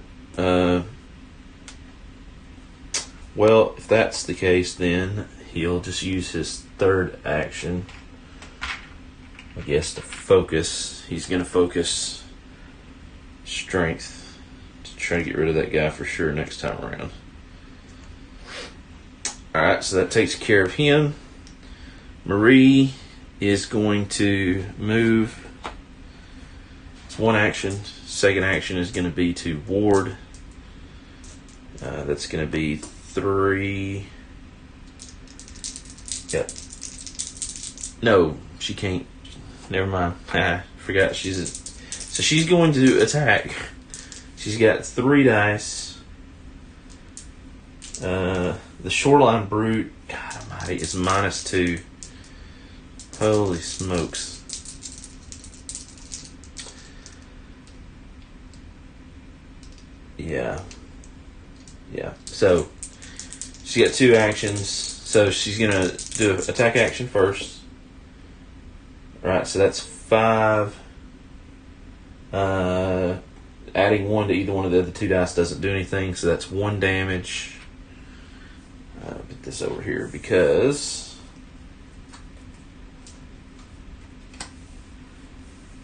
Well, if that's the case, then he'll just use his 3rd action, I guess, to focus. He's going to focus strength to try to get rid of that guy for sure next time around. Alright, so that takes care of him. Marie is going to move. It's 1 action. 2nd action is going to be to ward. That's going to be 3. Yep. No, she can't. Never mind. Forgot so she's going to attack. She's got 3 dice. The Shoreline Brute, God almighty, is -2. Holy smokes. Yeah. So she got 2 actions. So she's gonna do an attack action first. Right. So that's 5. Adding 1 to either one of the other 2 dice doesn't do anything. So that's 1 damage. Put this over here because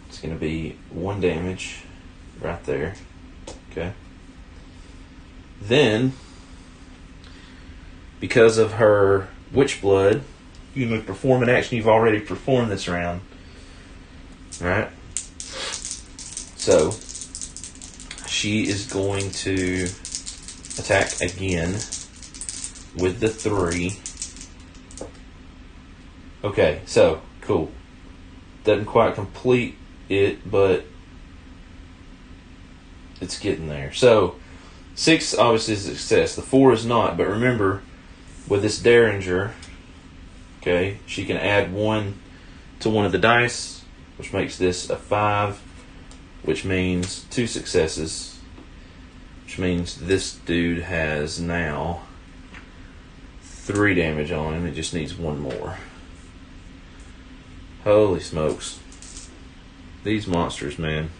it's gonna be 1 damage right there. Okay. Then, because of her witch blood, you may perform an action you've already performed this round. Alright? So, she is going to attack again with the 3. Okay, so, cool. Doesn't quite complete it, but it's getting there. So, 6 obviously is a success. The 4 is not, but remember, with this Derringer, okay, she can add 1 to one of the dice, which makes this a 5, which means 2 successes, which means this dude has now 3 damage on him. It just needs 1 more. Holy smokes. These monsters, man.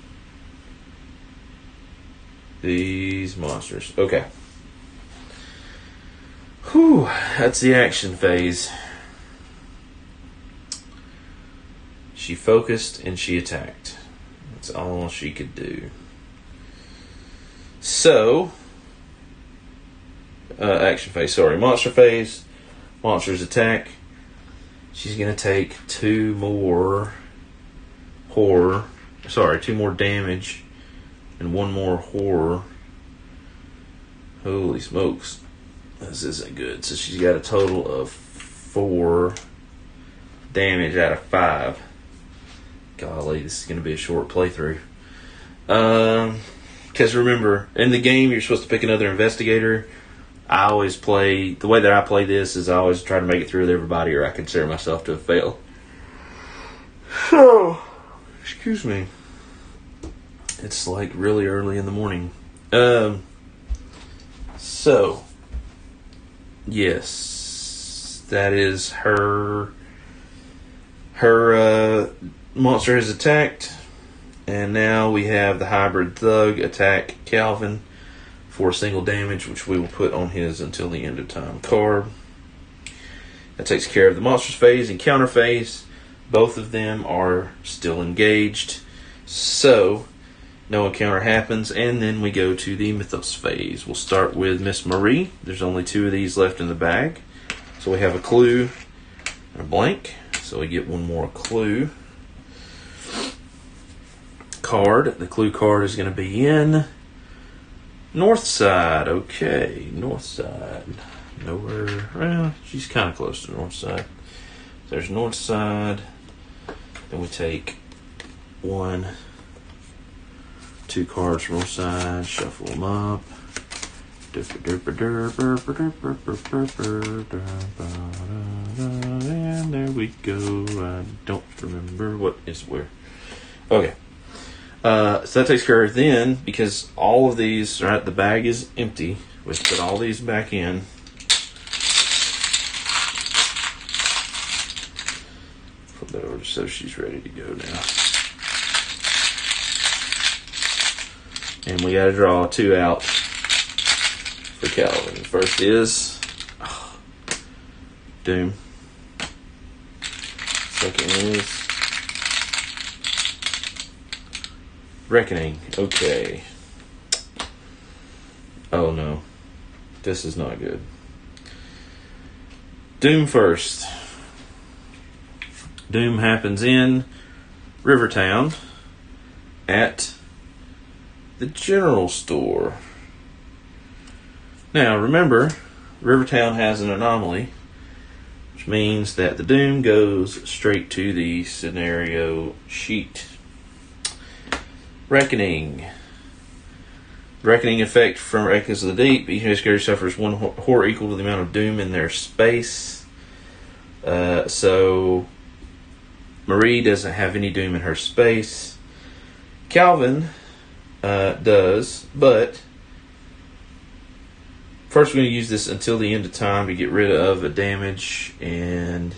These monsters. Okay. Whew, that's the action phase. She focused and she attacked. That's all she could do. So, action phase, sorry. Monster phase. Monsters attack. She's going to take 2 more damage and 1 more horror. Holy smokes. This isn't good. So she's got a total of 4 damage out of 5. Golly, this is going to be a short playthrough. Because remember, in the game, you're supposed to pick another investigator. I always play, the way that I play this is I always try to make it through with everybody, or I consider myself to have failed. So, excuse me. It's like really early in the morning. So, yes, that is her monster has attacked, and now we have the hybrid thug attack Calvin for single damage, which we will put on his until the end of time card. That takes care of the monsters phase and counter phase. Both of them are still engaged, so no encounter happens, and then we go to the Mythos phase. We'll start with Miss Marie. There's only 2 of these left in the bag, so we have a clue and a blank, so we get 1 more clue card. The clue card is going to be in north side. Okay, north side. Nowhere. Well, she's kind of close to north side. There's north side. Then we take 1, 2 cards from north side, shuffle them up. And there we go. I don't remember what is where. Okay. So that takes care of it. Then, because all of these, right, the bag is empty, we put all these back in. Flip that over so she's ready to go now. And we got to draw 2 out for Calvin. First is Doom. Second is Reckoning. Okay. Oh no. This is not good. Doom first. Doom happens in Rivertown at the general store. Now remember, Rivertown has an anomaly, which means that the Doom goes straight to the scenario sheet. Reckoning. Reckoning effect from Echoes of the Deep. Each investigator suffers 1 horror equal to the amount of Doom in their space. So Marie doesn't have any Doom in her space. Calvin does, but first we're going to use this until the end of time to get rid of a damage and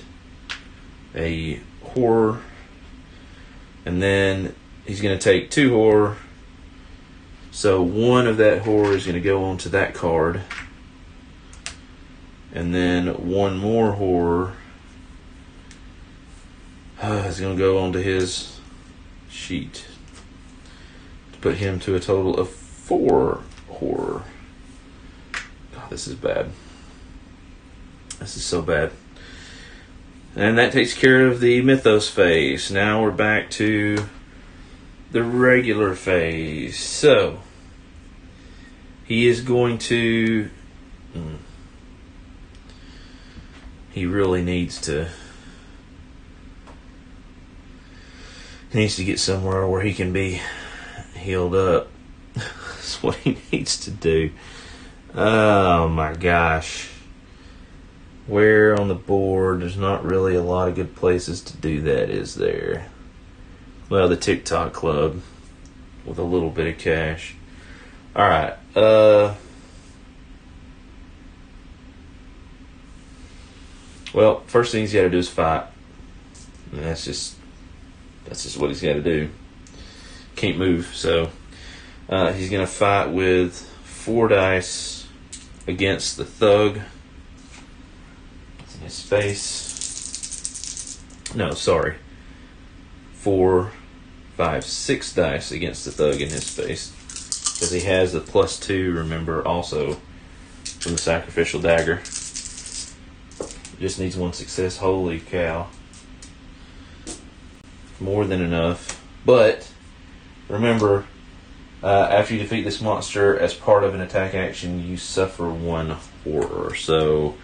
a horror. And then he's going to take 2 horror. So 1 of that horror is going to go onto that card. And then 1 more horror is going to go onto his sheet. To put him to a total of 4 horror. God, this is bad. This is so bad. And that takes care of the Mythos phase. Now we're back to the regular phase. So he is going to he really needs to get somewhere where he can be healed up. That's what he needs to do. Oh my gosh. Where on the board? There's not really a lot of good places to do that, is there? Well, the TikTok club with a little bit of cash. Alright. Well, first thing he's got to do is fight. And that's just what he's got to do. Can't move, so he's going to fight with 4 dice against the thug. his face. No, sorry. 4, 5, 6 dice against the thug in his face. Because he has the +2, remember, also from the sacrificial dagger. Just needs 1 success. Holy cow. More than enough. But, remember, after you defeat this monster as part of an attack action, you suffer 1 horror. So,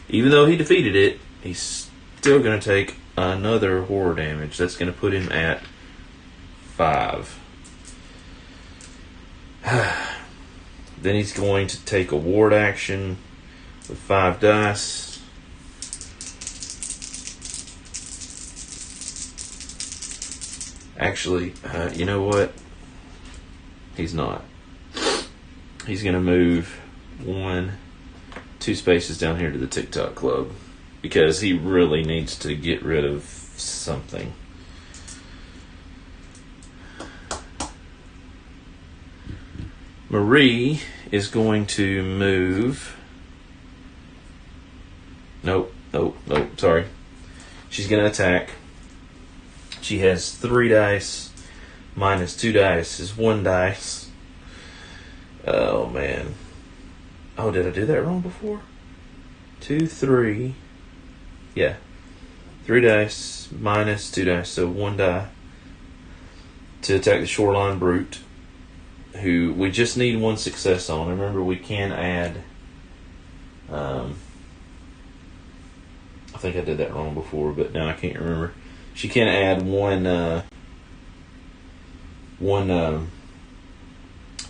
even though he defeated it, he's still going to take another horror damage. That's going to put him at 5. Then he's going to take a ward action with 5 dice. Actually, you know what? He's not. He's going to move 1, 2 spaces down here to the TikTok club because he really needs to get rid of something. Marie is going to move. Nope, sorry. She's going to attack. She has 3 dice. Minus 2 dice is 1 dice. Oh, man. Oh, did I do that wrong before? 2, 3. Yeah. 3 dice minus 2 dice, so 1 die to attack the Shoreline Brute, who we just need 1 success on. Remember, we can add... I think I did that wrong before, but now I can't remember. She can add 1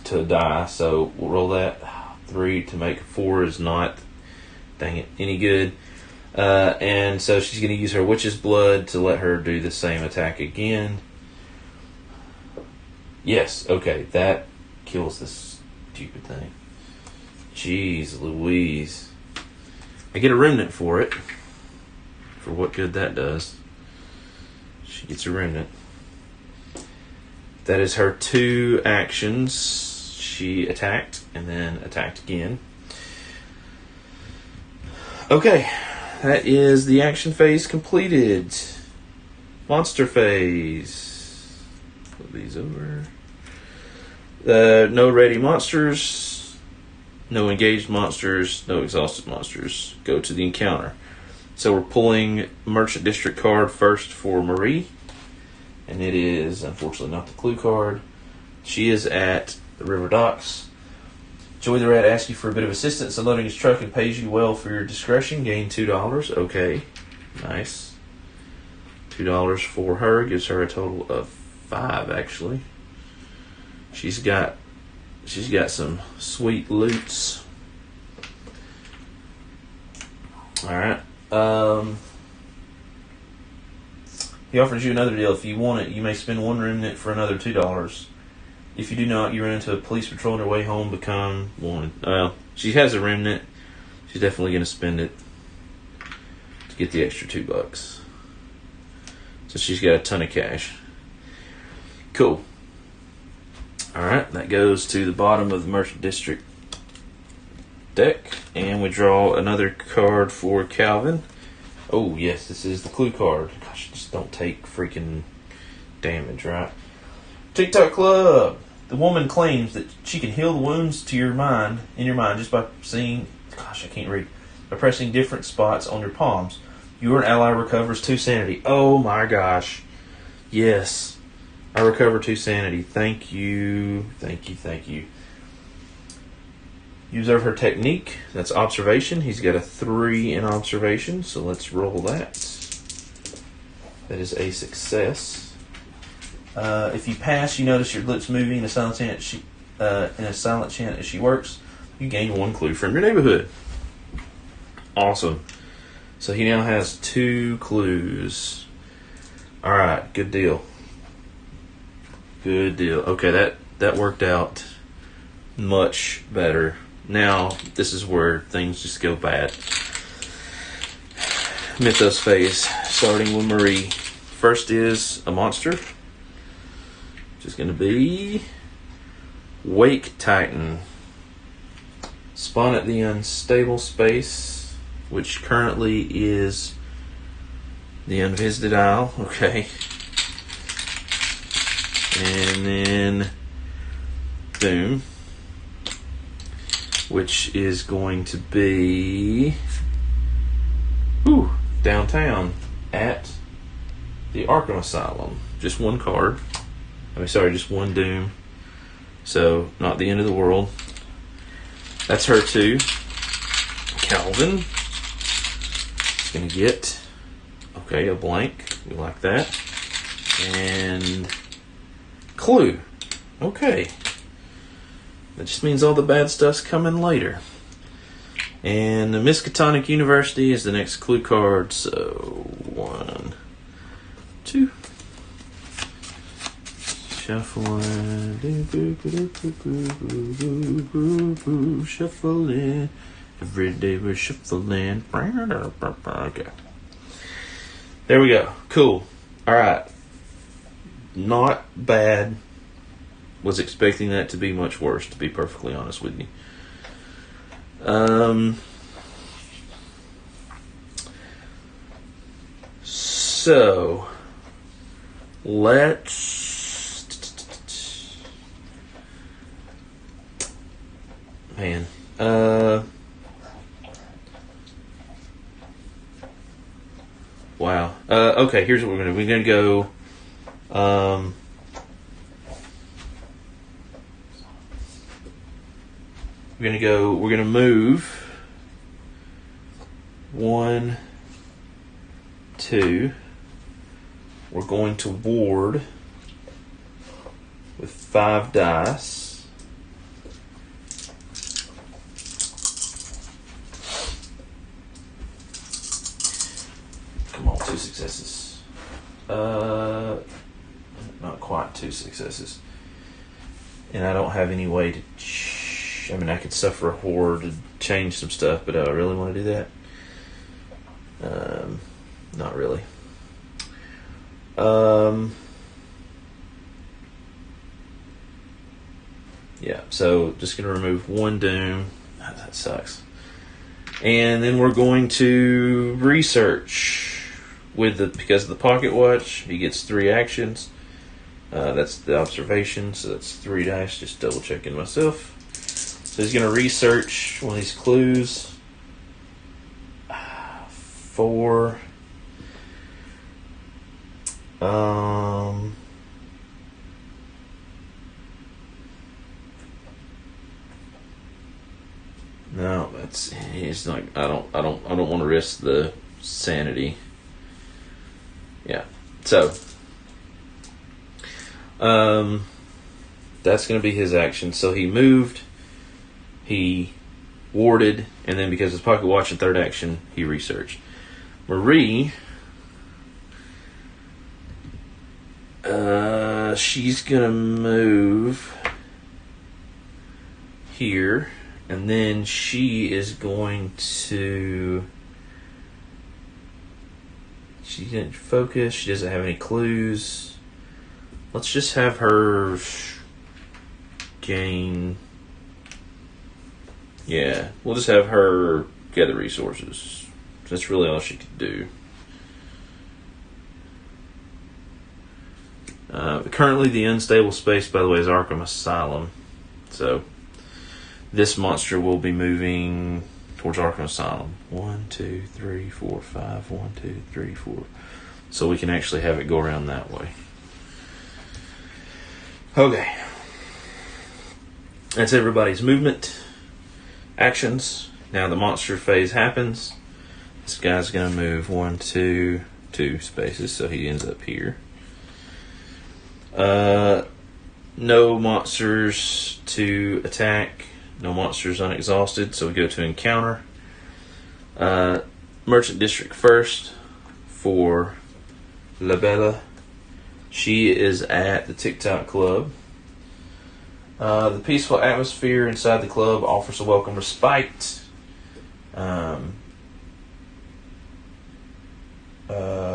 to die, so we'll roll that. 3 to make 4 is not, dang it, any good. And so she's going to use her Witch's Blood to let her do the same attack again. Yes, okay, that kills this stupid thing. Jeez Louise. I get a remnant for it. For what good that does. She gets a remnant. That is her 2 actions. She attacked and then attacked again. Okay, that is the action phase completed. Monster phase. Put these over. No ready monsters, no engaged monsters, no exhausted monsters. Go to the encounter. So we're pulling Merchant District card first for Marie. And it is, unfortunately, not the clue card. She is at the river docks. Joey the Rat asks you for a bit of assistance in loading his truck and pays you well for your discretion. Gain $2. Okay. Nice. $2 for her gives her a total of 5, actually. She's got some sweet loots. Alright. He offers you another deal. If you want it, you may spend 1 remnant for another $2. If you do not, you run into a police patrol on your way home, become 1. Well, she has a remnant. She's definitely going to spend it to get the extra $2. So she's got a ton of cash. Cool. Alright, that goes to the bottom of the Merchant District deck. And we draw another card for Calvin. Oh, yes, this is the clue card. Gosh, just don't take freaking damage, right? TikTok Club. The woman claims that she can heal the wounds in your mind just by seeing, gosh, I can't read, by pressing different spots on your palms. Your ally recovers 2 sanity. Oh my gosh. Yes. I recover 2 sanity. Thank you. Thank you. Thank you. You observe her technique. That's observation. He's got a 3 in observation, so let's roll that. That is a success. If you pass, you notice your lips moving in a silent chant as she works. You gain 1 clue from your neighborhood. Awesome. So he now has 2 clues. Alright, good deal. Good deal. Okay, that worked out much better. Now, this is where things just go bad. Mythos Phase, starting with Marie. First is a monster, which is going to be Wake Titan. Spawn at the unstable space which currently is the Unvisited Isle. Okay. And then Doom, which is going to be downtown at the Arkham Asylum. Just one card. Just one Doom. So, not the end of the world. That's her too. Calvin is going to get, a blank. We like that. And Clue. Okay. That just means all the bad stuff's coming later. And the Miskatonic University is the next clue card. So, 1, 2. Shuffling. Shuffling. Every day we're shuffling. Okay. There we go. Cool. Alright. Not bad. Was expecting that to be much worse, to be perfectly honest with you. So let's wow. Okay, here's what we're gonna go. We're gonna move 1, 2. We're going to ward with 5 dice. Come on, 2 successes. Not quite 2 successes. And I don't have any way to I could suffer a horde to change some stuff, but do I really want to do that? Not really. Yeah, so just going to remove 1 Doom. That sucks. And then we're going to research because of the pocket watch. He gets 3 actions. That's the observation, so that's 3 dice. Just double checking myself. So he's going to research one of these clues. 4. No, he's not. I don't want to risk the sanity. Yeah. So, that's going to be his action. So he moved. He warded, and then because his pocket watch and 3rd action, he researched. Marie, she's gonna move here, and then she is going to. She didn't focus. She doesn't have any clues. Let's just have her gain. Yeah, we'll just have her gather resources. That's really all she could do. Currently, the unstable space, by the way, is Arkham Asylum. So, this monster will be moving towards Arkham Asylum. 1, 2, 3, 4, 5. 1, 2, 3, 4. So we can actually have it go around that way. Okay. That's everybody's movement. Actions. Now the monster phase happens. This guy's going to move 1, 2 spaces, so he ends up here. No monsters to attack. No monsters unexhausted, so we go to encounter. Merchant District first for La Bella. She is at the TikTok Club. The peaceful atmosphere inside the club offers a welcome respite.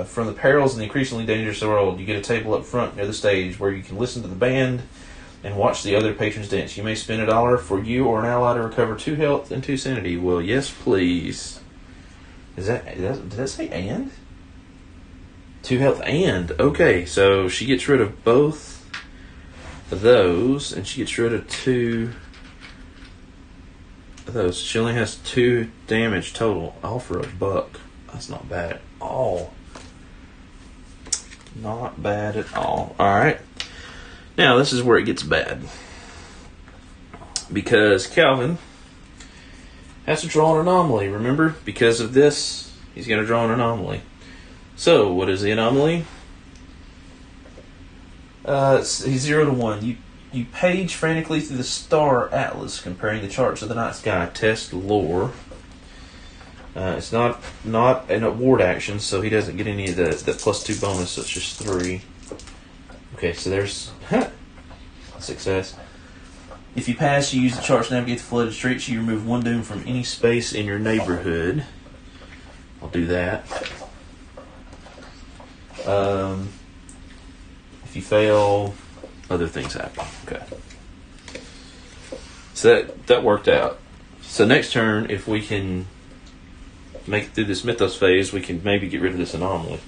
From the perils in the increasingly dangerous world, you get a table up front near the stage where you can listen to the band and watch the other patrons dance. You may spend $1 for you or an ally to recover 2 health and 2 sanity. Well, yes, please. Did that say and? 2 health and. Okay, so she gets rid of both of those, and she gets rid of 2 of those. She only has 2 damage total, all for $1. That's not bad at all. Not bad at all. Alright. Now, this is where it gets bad. Because Calvin has to draw an anomaly, remember? Because of this, he's going to draw an anomaly. So, what is the anomaly? He's 0 to 1. You page frantically through the star atlas, comparing the charts of the night sky. Test lore. It's not an award action, so he doesn't get any of that +2 bonus, so it's just 3. Okay, so there's success. If you pass, you use the charts to navigate the flooded streets. You remove 1 doom from any space in your neighborhood. I'll do that. If you fail, other things happen. Okay. So that worked out. So next turn, if we can make it through this Mythos phase, we can maybe get rid of this anomaly.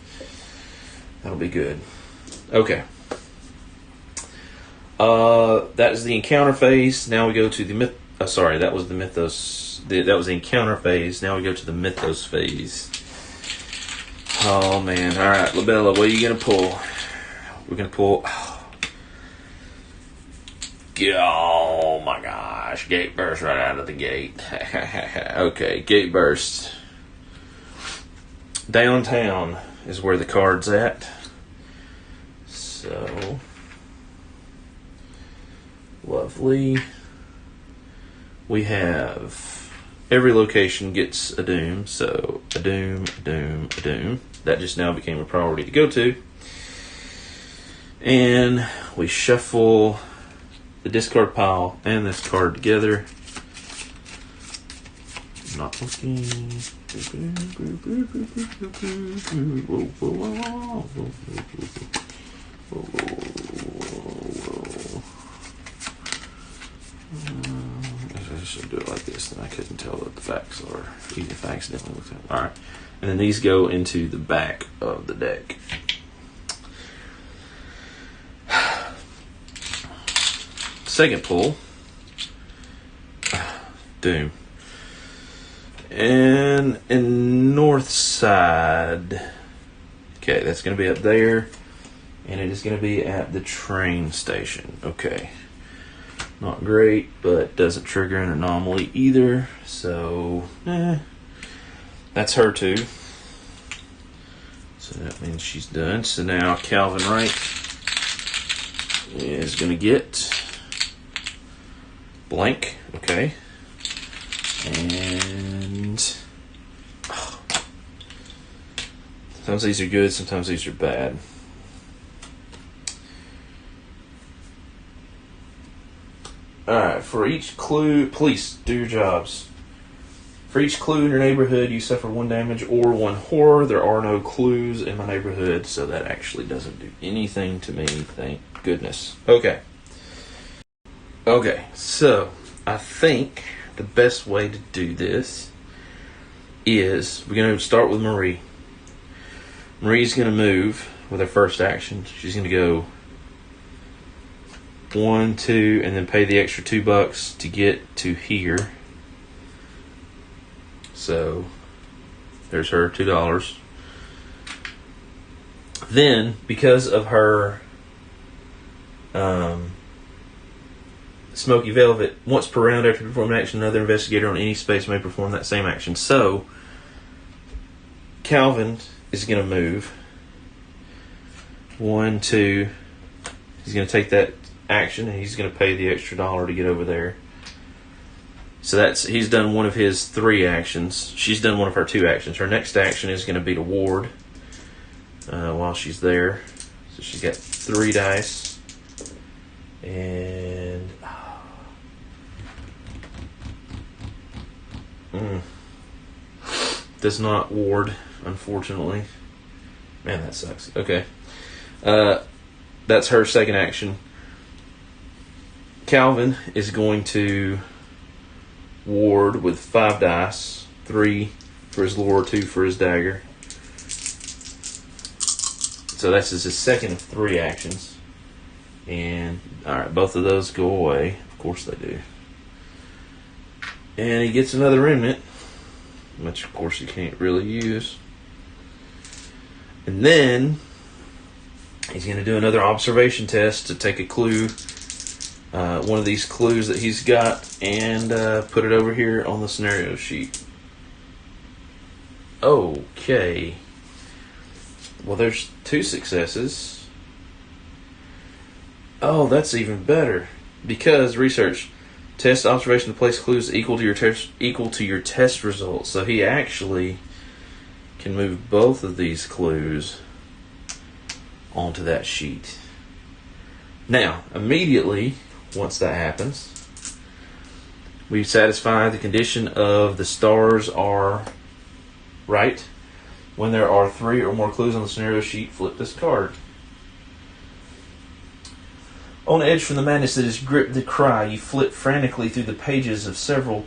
That'll be good. Okay. That is the encounter phase. Now we go to the that was the Mythos. That was the encounter phase. Now we go to the Mythos phase. Oh man! All right, Labella, what are you gonna pull? We're gonna pull. Oh my gosh! Gate burst right out of the gate. Okay, gate burst. Downtown is where the card's at. So lovely. We have every location gets a doom, so a doom, a doom, a doom. That just now became a priority to go to. And we shuffle the discard pile and this card together. Not looking. I should do it like this, then I couldn't tell what the facts are. Even if I accidentally looked at them. Alright. And then these go into the back of the deck. Second pull. Doom. And in north side. Okay, that's going to be up there. And it is going to be at the train station. Okay. Not great, but doesn't trigger an anomaly either. So, that's her too. So that means she's done. So now Calvin Wright is going to get blank. Okay. And sometimes these are good, sometimes these are bad. Alright, for each clue, police, do your jobs. For each clue in your neighborhood, you suffer 1 damage or 1 horror. There are no clues in my neighborhood, so that actually doesn't do anything to me, thank goodness. Okay. Okay, so I think the best way to do this is we're going to start with Marie. Marie's going to move with her first action. She's going to go 1, 2, and then pay the extra $2 to get to here. So there's her $2. Then, because of her Smoky Velvet, once per round after performing action, another investigator on any space may perform that same action. So Calvin is going to move 1, 2. He's going to take that action and he's going to pay the extra $1 to get over there. So he's done one of his 3 actions. She's done one of her 2 actions. Her next action is going to be to ward while she's there. So she's got 3 dice. And does not ward, unfortunately. Man, that sucks. Okay. That's her second action. Calvin is going to ward with 5 dice. 3, for his lore, 2 for his dagger. So that's his second of 3 actions. And, alright, both of those go away. Of course they do. And he gets another remnant, which of course he can't really use. And then he's going to do another observation test to take a clue, one of these clues that he's got, and put it over here on the scenario sheet. Okay. Well, there's 2 successes. Oh, that's even better. Because research. Test observation to place clues equal to your test results. So he actually can move both of these clues onto that sheet. Now, immediately, once that happens, we satisfy the condition of the stars are right. When there are 3 or more clues on the scenario sheet, flip this card. On edge from the madness that has gripped the cry, you flip frantically through the pages of several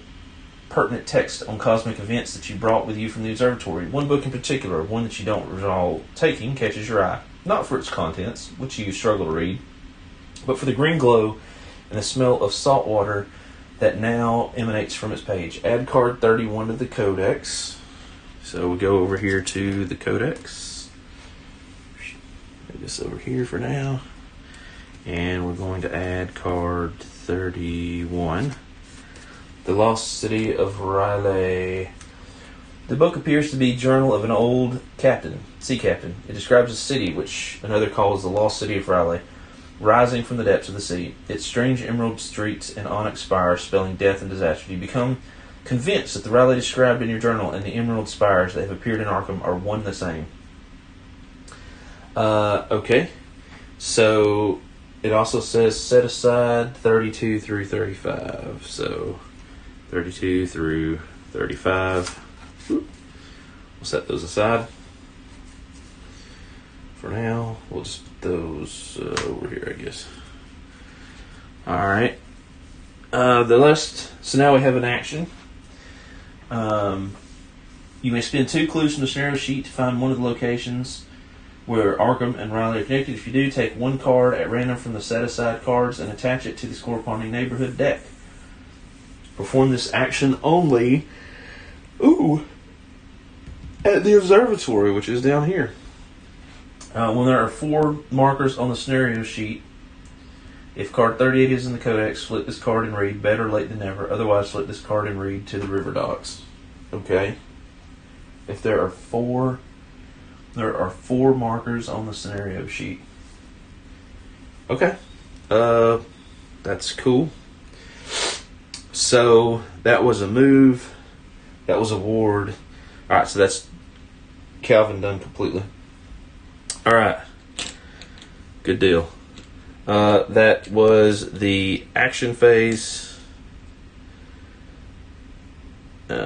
pertinent texts on cosmic events that you brought with you from the observatory. One book in particular, one that you don't recall taking, catches your eye. Not for its contents, which you struggle to read, but for the green glow and the smell of salt water that now emanates from its page. Add card 31 to the codex. So we go over here to the codex. Put this over here for now. And we're going to add card 31. The Lost City of Riley. The book appears to be a journal of an old sea captain. It describes a city, which another calls the Lost City of Riley, rising from the depths of the sea. Its strange emerald streets and onyx spires spelling death and disaster. You become convinced that the Riley described in your journal and the emerald spires that have appeared in Arkham are one and the same. Okay. So it also says set aside 32 through 35. So 32 through 35. We'll set those aside. For now, we'll just put those over here, I guess. Alright. So now we have an action. You may spend 2 clues from the scenario sheet to find one of the locations where Arkham and Riley are connected. If you do, take 1 card at random from the set-aside cards and attach it to the corresponding neighborhood deck. Perform this action only at the Observatory, which is down here. When there are 4 markers on the scenario sheet, if card 38 is in the codex, flip this card and read better late than never. Otherwise, flip this card and read to the river docks. Okay? If there are 4 markers on the scenario sheet. Okay. That's cool. So that was a move. That was a ward. Alright, so that's Calvin done completely. Alright. Good deal. That was the action phase. Yeah,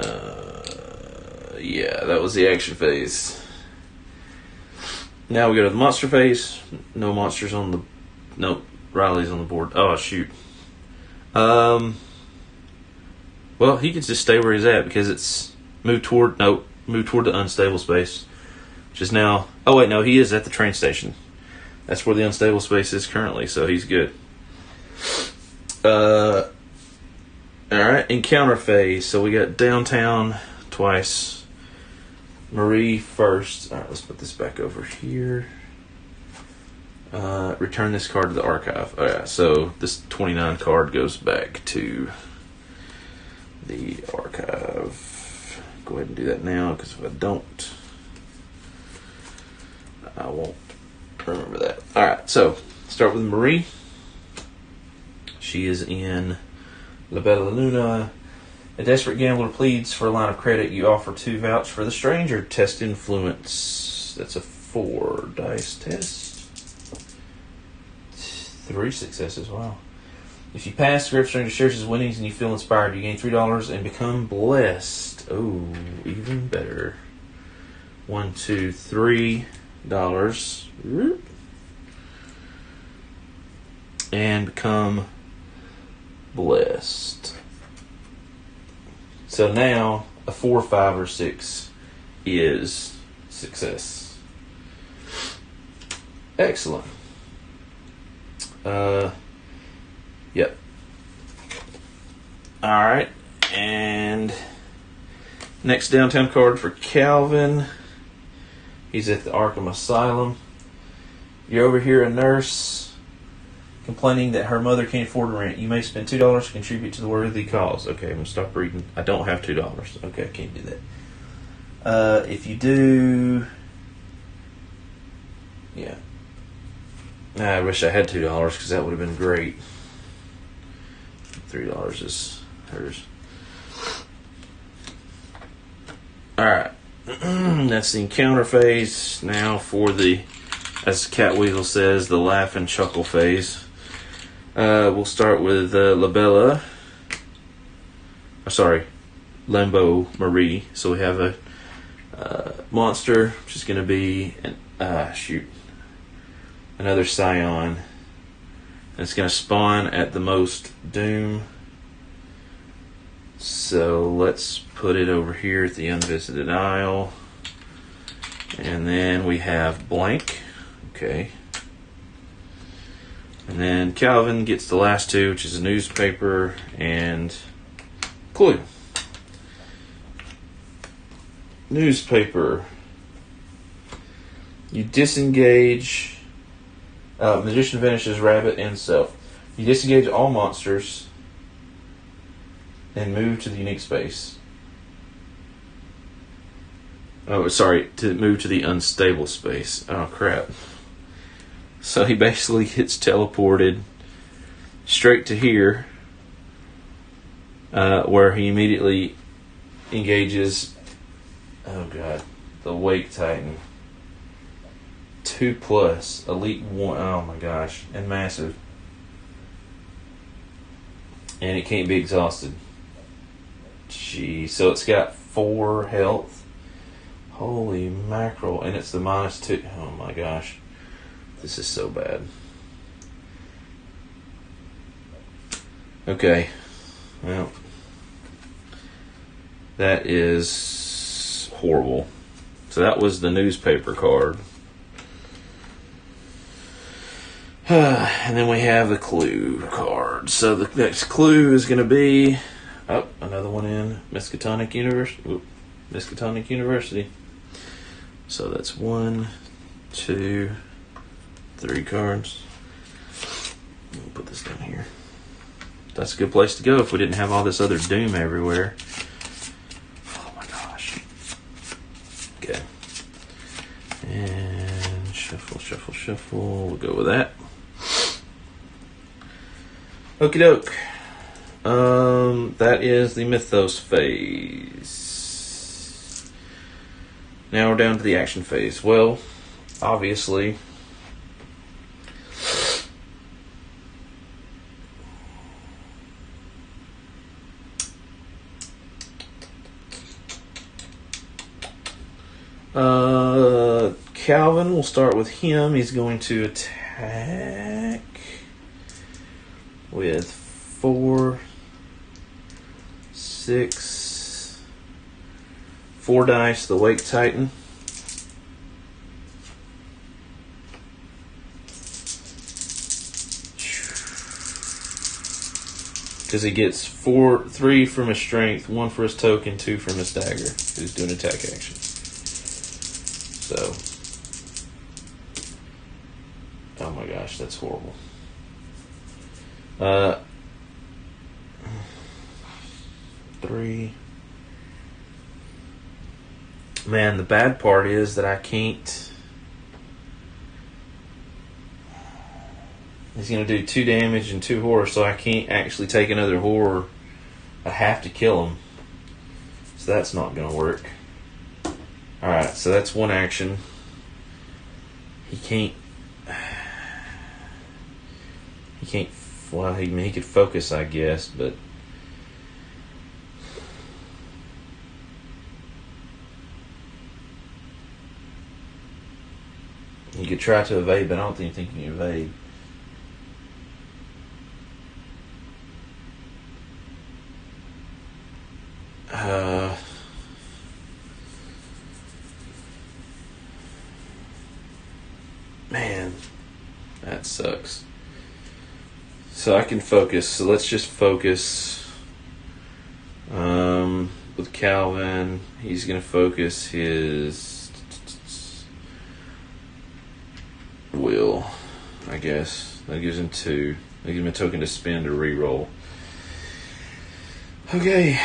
that was the action phase. Now we go to the monster phase. No monsters on the... Nope, Riley's on the board. Oh, shoot. Well, he can just stay where he's at because it's moved toward the unstable space, which is now... Oh, wait, no, he is at the train station. That's where the unstable space is currently, so he's good. Alright, encounter phase. So we got downtown twice. Marie first. Alright, let's put this back over here. Return this card to the archive. Alright, so this 29 card goes back to the archive. Go ahead and do that now, because if I don't, I won't remember that. Alright, so start with Marie. She is in La Bella Luna. A desperate gambler pleads for a line of credit. You offer to vouch for the stranger. Test influence. That's a 4 dice test. 3 successes. Wow. If you pass, the stranger shares his winnings and you feel inspired. You gain $3 and become blessed. Oh, even better. $1, $2, $3. And become blessed. So now a 4, 5, or 6 is success. Excellent. Yep. Alright, and next downtown card for Calvin. He's at the Arkham Asylum. You're over here, a nurse, complaining that her mother can't afford rent. You may spend $2 to contribute to the worthy cause. Okay, I'm going to stop reading. I don't have $2. Okay, I can't do that. If you do... Yeah. I wish I had $2 because that would have been great. $3 is hers. Alright. That's the encounter phase. Now for the, as Cat Weasel says, the laugh and chuckle phase. We'll start with Labella. Lambeau Marie. So we have a monster, which is going to be another Scion. And it's going to spawn at the most doom. So let's put it over here at the unvisited isle. And then we have blank. Okay. And then Calvin gets the last two, which is a newspaper and clue. Newspaper. You disengage. Magician finishes rabbit and self. You disengage all monsters and move to the unique space. Oh, sorry, to move to the unstable space. Oh, crap. So he basically gets teleported straight to here, where he immediately engages, oh god, the Wake Titan. 2+, Elite 1, oh my gosh, and massive. And it can't be exhausted. Gee, so it's got 4 health. Holy mackerel, and it's the -2. Oh my gosh. This is so bad. Okay. Well, that is horrible. So that was the newspaper card. And then we have the clue card. So the next clue is going to be... Oh, another one in Miskatonic University. So that's 1, 2, 3 cards. We'll put this down here. That's a good place to go if we didn't have all this other doom everywhere. Oh my gosh. Okay. And shuffle, shuffle, shuffle. We'll go with that. Okie doke. That is the Mythos phase. Now we're down to the action phase. Well, obviously, Calvin, we'll start with him. He's going to attack with 4, 6, 4 dice, the Wake Titan. Because he gets 3 from his strength, 1 for his token, 2 from his dagger, who's doing attack action. So, oh my gosh, that's horrible. 3. Man, the bad part is that I can't. He's going to do 2 damage and 2 horror, so I can't actually take another horror. I have to kill him. So that's not going to work. Alright, so that's 1 action. He can't. Well, he could focus, I guess, but. He could try to evade, but I don't think he can evade. That sucks. So I can focus. So let's just focus. With Calvin, he's going to focus his will, I guess. That gives him 2. That gives him a token to spend to reroll. Okay.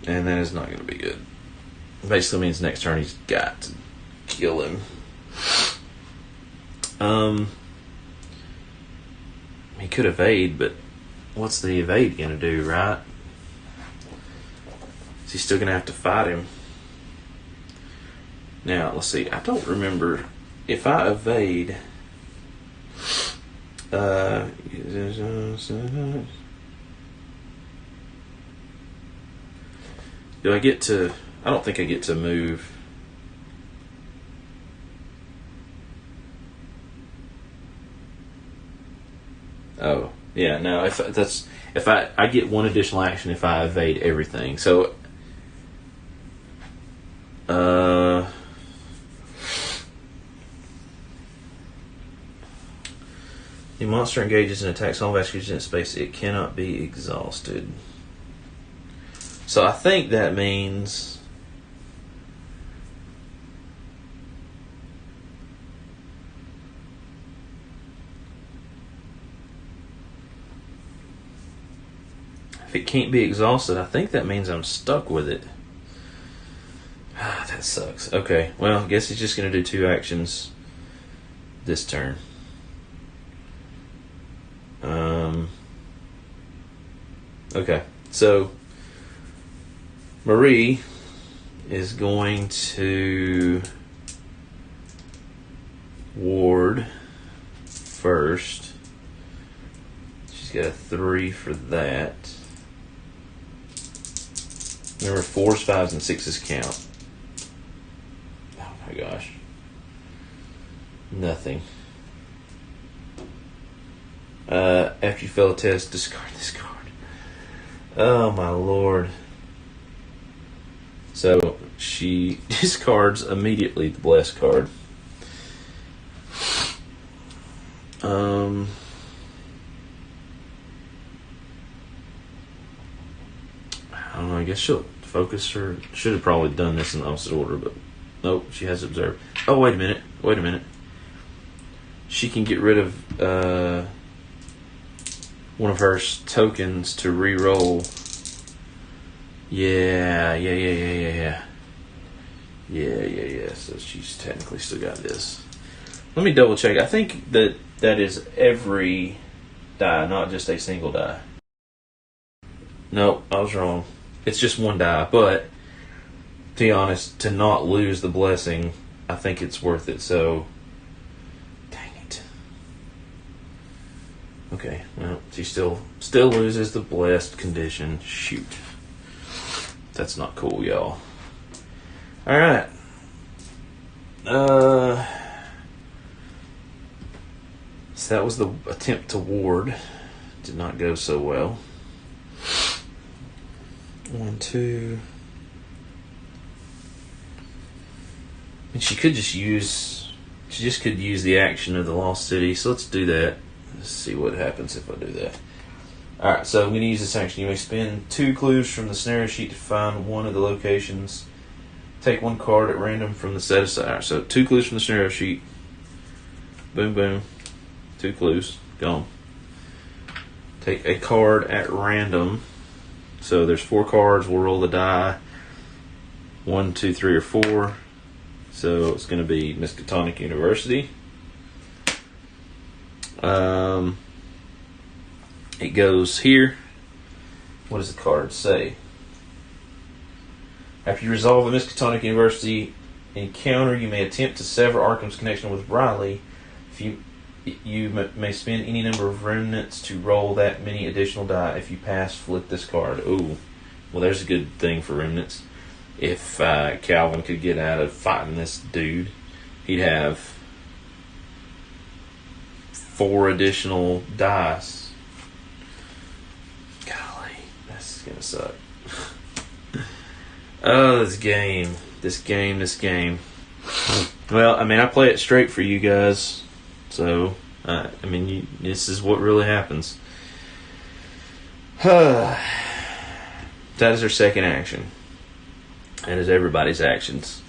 And that is not going to be good. Basically means next turn he's got to kill him. He could evade, but what's the evade going to do, right? Is he still going to have to fight him? Now, let's see. I don't remember. If I evade... do I get to... I don't think I get to move... Oh, yeah, no, if I get 1 additional action if I evade everything. So the monster engages and attacks all creatures in space. It cannot be exhausted. So I think that means if it can't be exhausted, I think that means I'm stuck with it. That sucks. Okay, well, I guess he's just going to do 2 actions this turn. Okay, so Marie is going to ward first. She's got a 3 for that. Remember, 4s, 5s, and 6s count. Oh my gosh. Nothing. After you fail a test, discard this card. Oh my lord. So she discards immediately the blessed card. I don't know, I guess she'll focus her. Should have probably done this in the opposite order, but nope, she has observed. Oh, wait a minute. She can get rid of one of her tokens to re-roll. Yeah. So she's technically still got this. Let me double check. I think that is every die, not just a single die. No, I was wrong. It's just 1 die, but to be honest, to not lose the blessing, I think it's worth it. So, dang it. Okay, well, she still loses the blessed condition. Shoot. That's not cool, y'all. Alright. So that was the attempt to ward. Did not go so well. 1, 2. And she could just use the action of the Lost City. So let's do that. Let's see what happens if I do that. Alright, so I'm going to use this action. You may spend 2 clues from the scenario sheet to find one of the locations. Take 1 card at random from the set aside. Alright, so 2 clues from the scenario sheet. Boom, boom. 2 clues. Gone. Take a card at random. So there's 4 cards. We'll roll the die. 1, 2, 3, or 4. So it's going to be Miskatonic University. It goes here. What does the card say? After you resolve a Miskatonic University encounter, you may attempt to sever Arkham's connection with Riley. If you may spend any number of remnants to roll that many additional die. If you pass, flip this card. Ooh, well, there's a good thing for remnants. If Calvin could get out of fighting this dude, he'd have 4 additional dice. Golly, this is gonna suck. Oh, this game. Well, I mean, I play it straight for you guys, so This is what really happens. That is her second action. That is everybody's actions.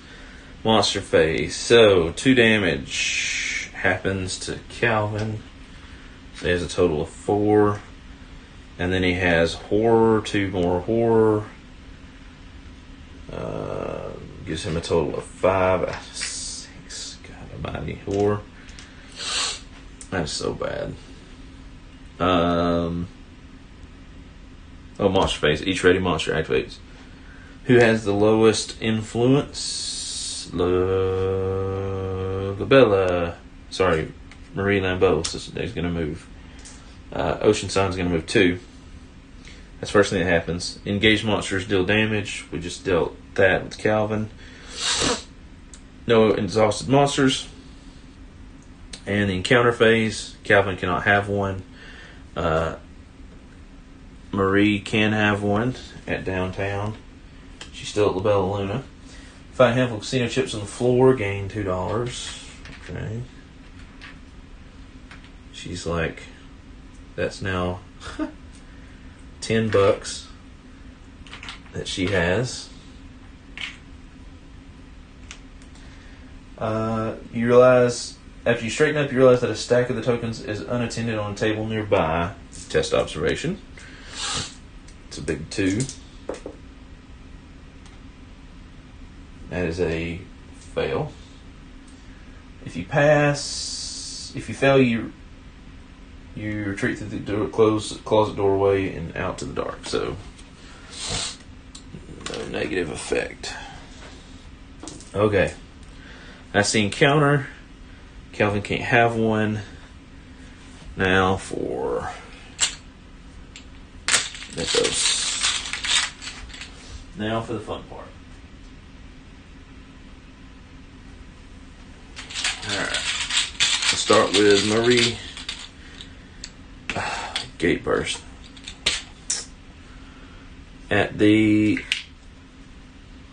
Monster phase. So, 2 damage happens to Calvin. So he has a total of 4. And then he has horror, 2 more horror. Gives him a total of 5. 6. God almighty, horror. That's so bad. Monster phase. Each ready monster activates. Who has the lowest influence? Labella. Sorry, Marie Lambeau is going to move. Ocean Sun's going to move 2. That's the first thing that happens. Engaged monsters deal damage. We just dealt that with Calvin. No exhausted monsters. And the encounter phase. Calvin cannot have one. Marie can have one at downtown. She's still at La Bella Luna. Find a handful of casino chips on the floor. Gain $2. Okay. She's like, that's now $10 that she has. You realize, after you straighten up, you realize that a stack of the tokens is unattended on a table nearby. Test observation. It's a big 2. That is a fail. If you fail, you retreat through the door, closet doorway and out to the dark. So, no negative effect. Okay. That's the encounter. Calvin can't have one. Now for Mythos. Now for the fun part. Alright. Let's start with Marie. Gate burst. At the,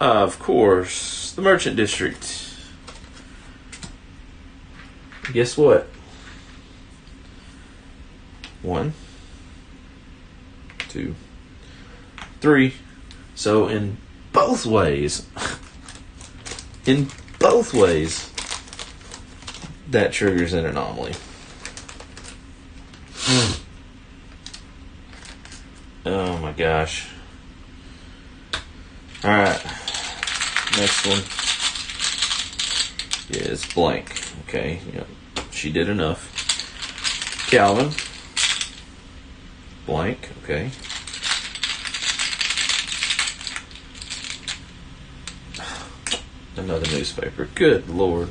of course, the Merchant District. Guess what? 1, 2, 3. So in both ways, that triggers an anomaly. Oh my gosh. Alright. Next one is blank. Okay, yep. She did enough. Calvin. Blank, okay. Another newspaper. Good Lord.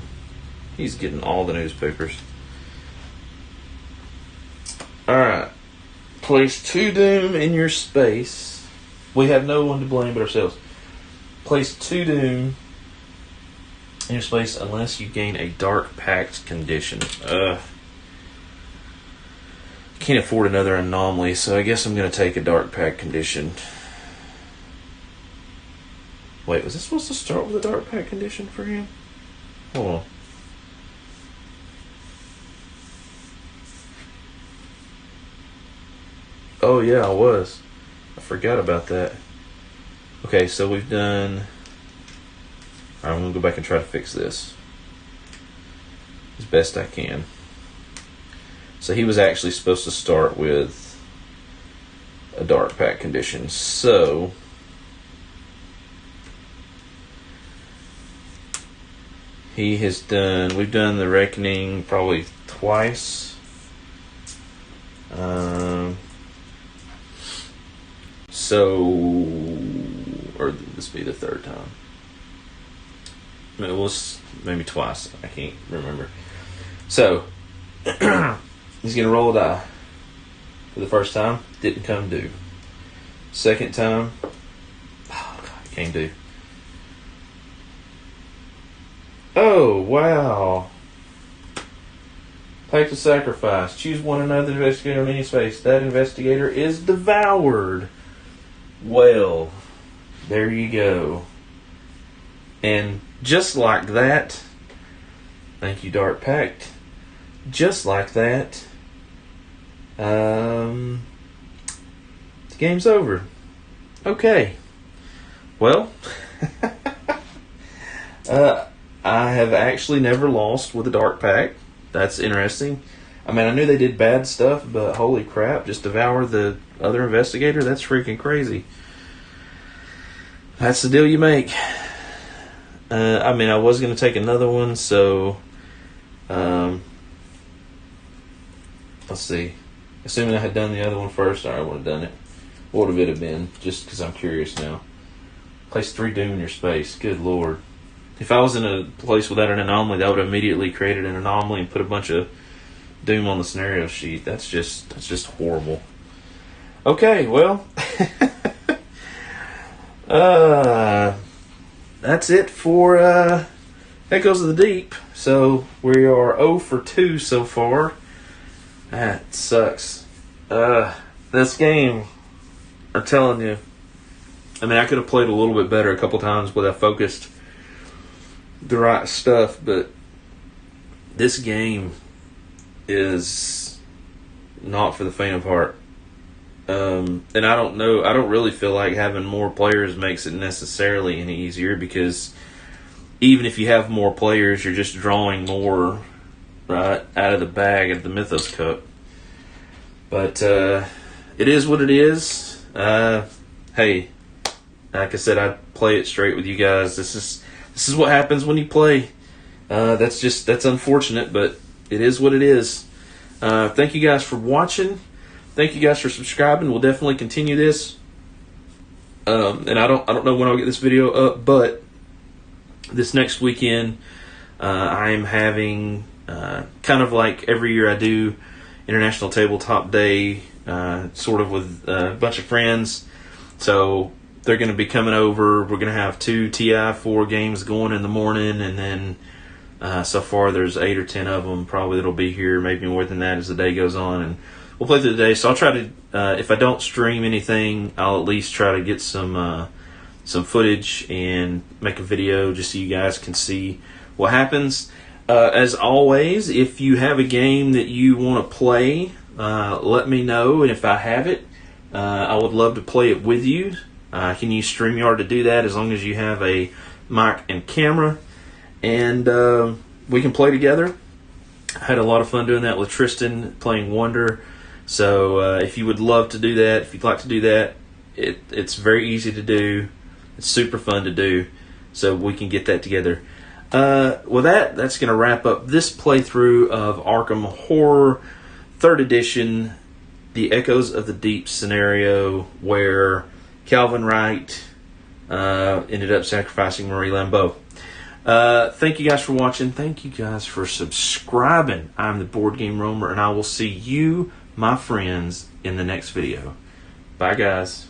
He's getting all the newspapers. Alright. Place 2 doom in your space. We have no one to blame but ourselves. Place 2 doom in your space unless you gain a dark pact condition. Can't afford another anomaly, so I guess I'm going to take a dark pact condition. Wait, was this supposed to start with a dark pact condition for him? Hold on. Oh yeah, I was. I forgot about that. Okay, so we've done... Alright, I'm going to go back and try to fix this as best I can. So he was actually supposed to start with a dark pact condition. So we've done the reckoning probably twice. Or this be the third time. It was maybe twice. I can't remember. So he's gonna roll a die. For the first time, didn't come due. Second time, came due. Oh wow! Pact of sacrifice. Choose one another investigator in any space. That investigator is devoured. Well, there you go. And just like that, thank you, Dark Pact. just like that, the game's over. Okay. Well, I have actually never lost with a dark pack. That's interesting. I mean, I knew they did bad stuff, but holy crap, just devour the other investigator? That's freaking crazy. That's the deal you make. I mean, I was going to take another one, so let's see. Assuming I had done the other one first, I would have done it. What would it have been? Just because I'm curious now. Place 3 doom in your space. Good lord. If I was in a place without an anomaly, that would have immediately created an anomaly and put a bunch of doom on the scenario sheet. That's just horrible. Okay, well, that's it for Echoes of the Deep. So we are 0 for 2 so far. That sucks. This game, I'm telling you, I mean, I could have played a little bit better a couple times where I focused the right stuff, but this game is not for the faint of heart. And I don't know, I don't really feel like having more players makes it necessarily any easier, because even if you have more players, you're just drawing more right out of the bag of the Mythos Cup. But it is what it is. Hey, like I said, I play it straight with you guys. This is what happens when you play. That's unfortunate, but it is what it is. Thank you guys for watching. Thank you guys for subscribing. We'll definitely continue this. And I don't know when I'll get this video up, but this next weekend I am having kind of like every year I do International Tabletop Day, sort of with a bunch of friends. So they're going to be coming over. We're going to have 2 TI4 games going in the morning, and then so far there's 8 or 10 of them probably that'll be here, maybe more than that as the day goes on, and we'll play through the day. So I'll try to, if I don't stream anything, I'll at least try to get some footage and make a video just so you guys can see what happens. As always, if you have a game that you want to play, let me know, and if I have it, I would love to play it with you. I can use StreamYard to do that as long as you have a mic and camera, and we can play together. I had a lot of fun doing that with Tristan playing Wonder. So if you would love to do that, if you'd like to do that, it's very easy to do. It's super fun to do. So we can get that together. With that's going to wrap up this playthrough of Arkham Horror 3rd Edition, the Echoes of the Deep scenario, where Calvin Wright ended up sacrificing Marie Lambeau. Thank you guys for watching. Thank you guys for subscribing. I'm the Board Game Roamer, and I will see you, my friends, in the next video. Bye, guys.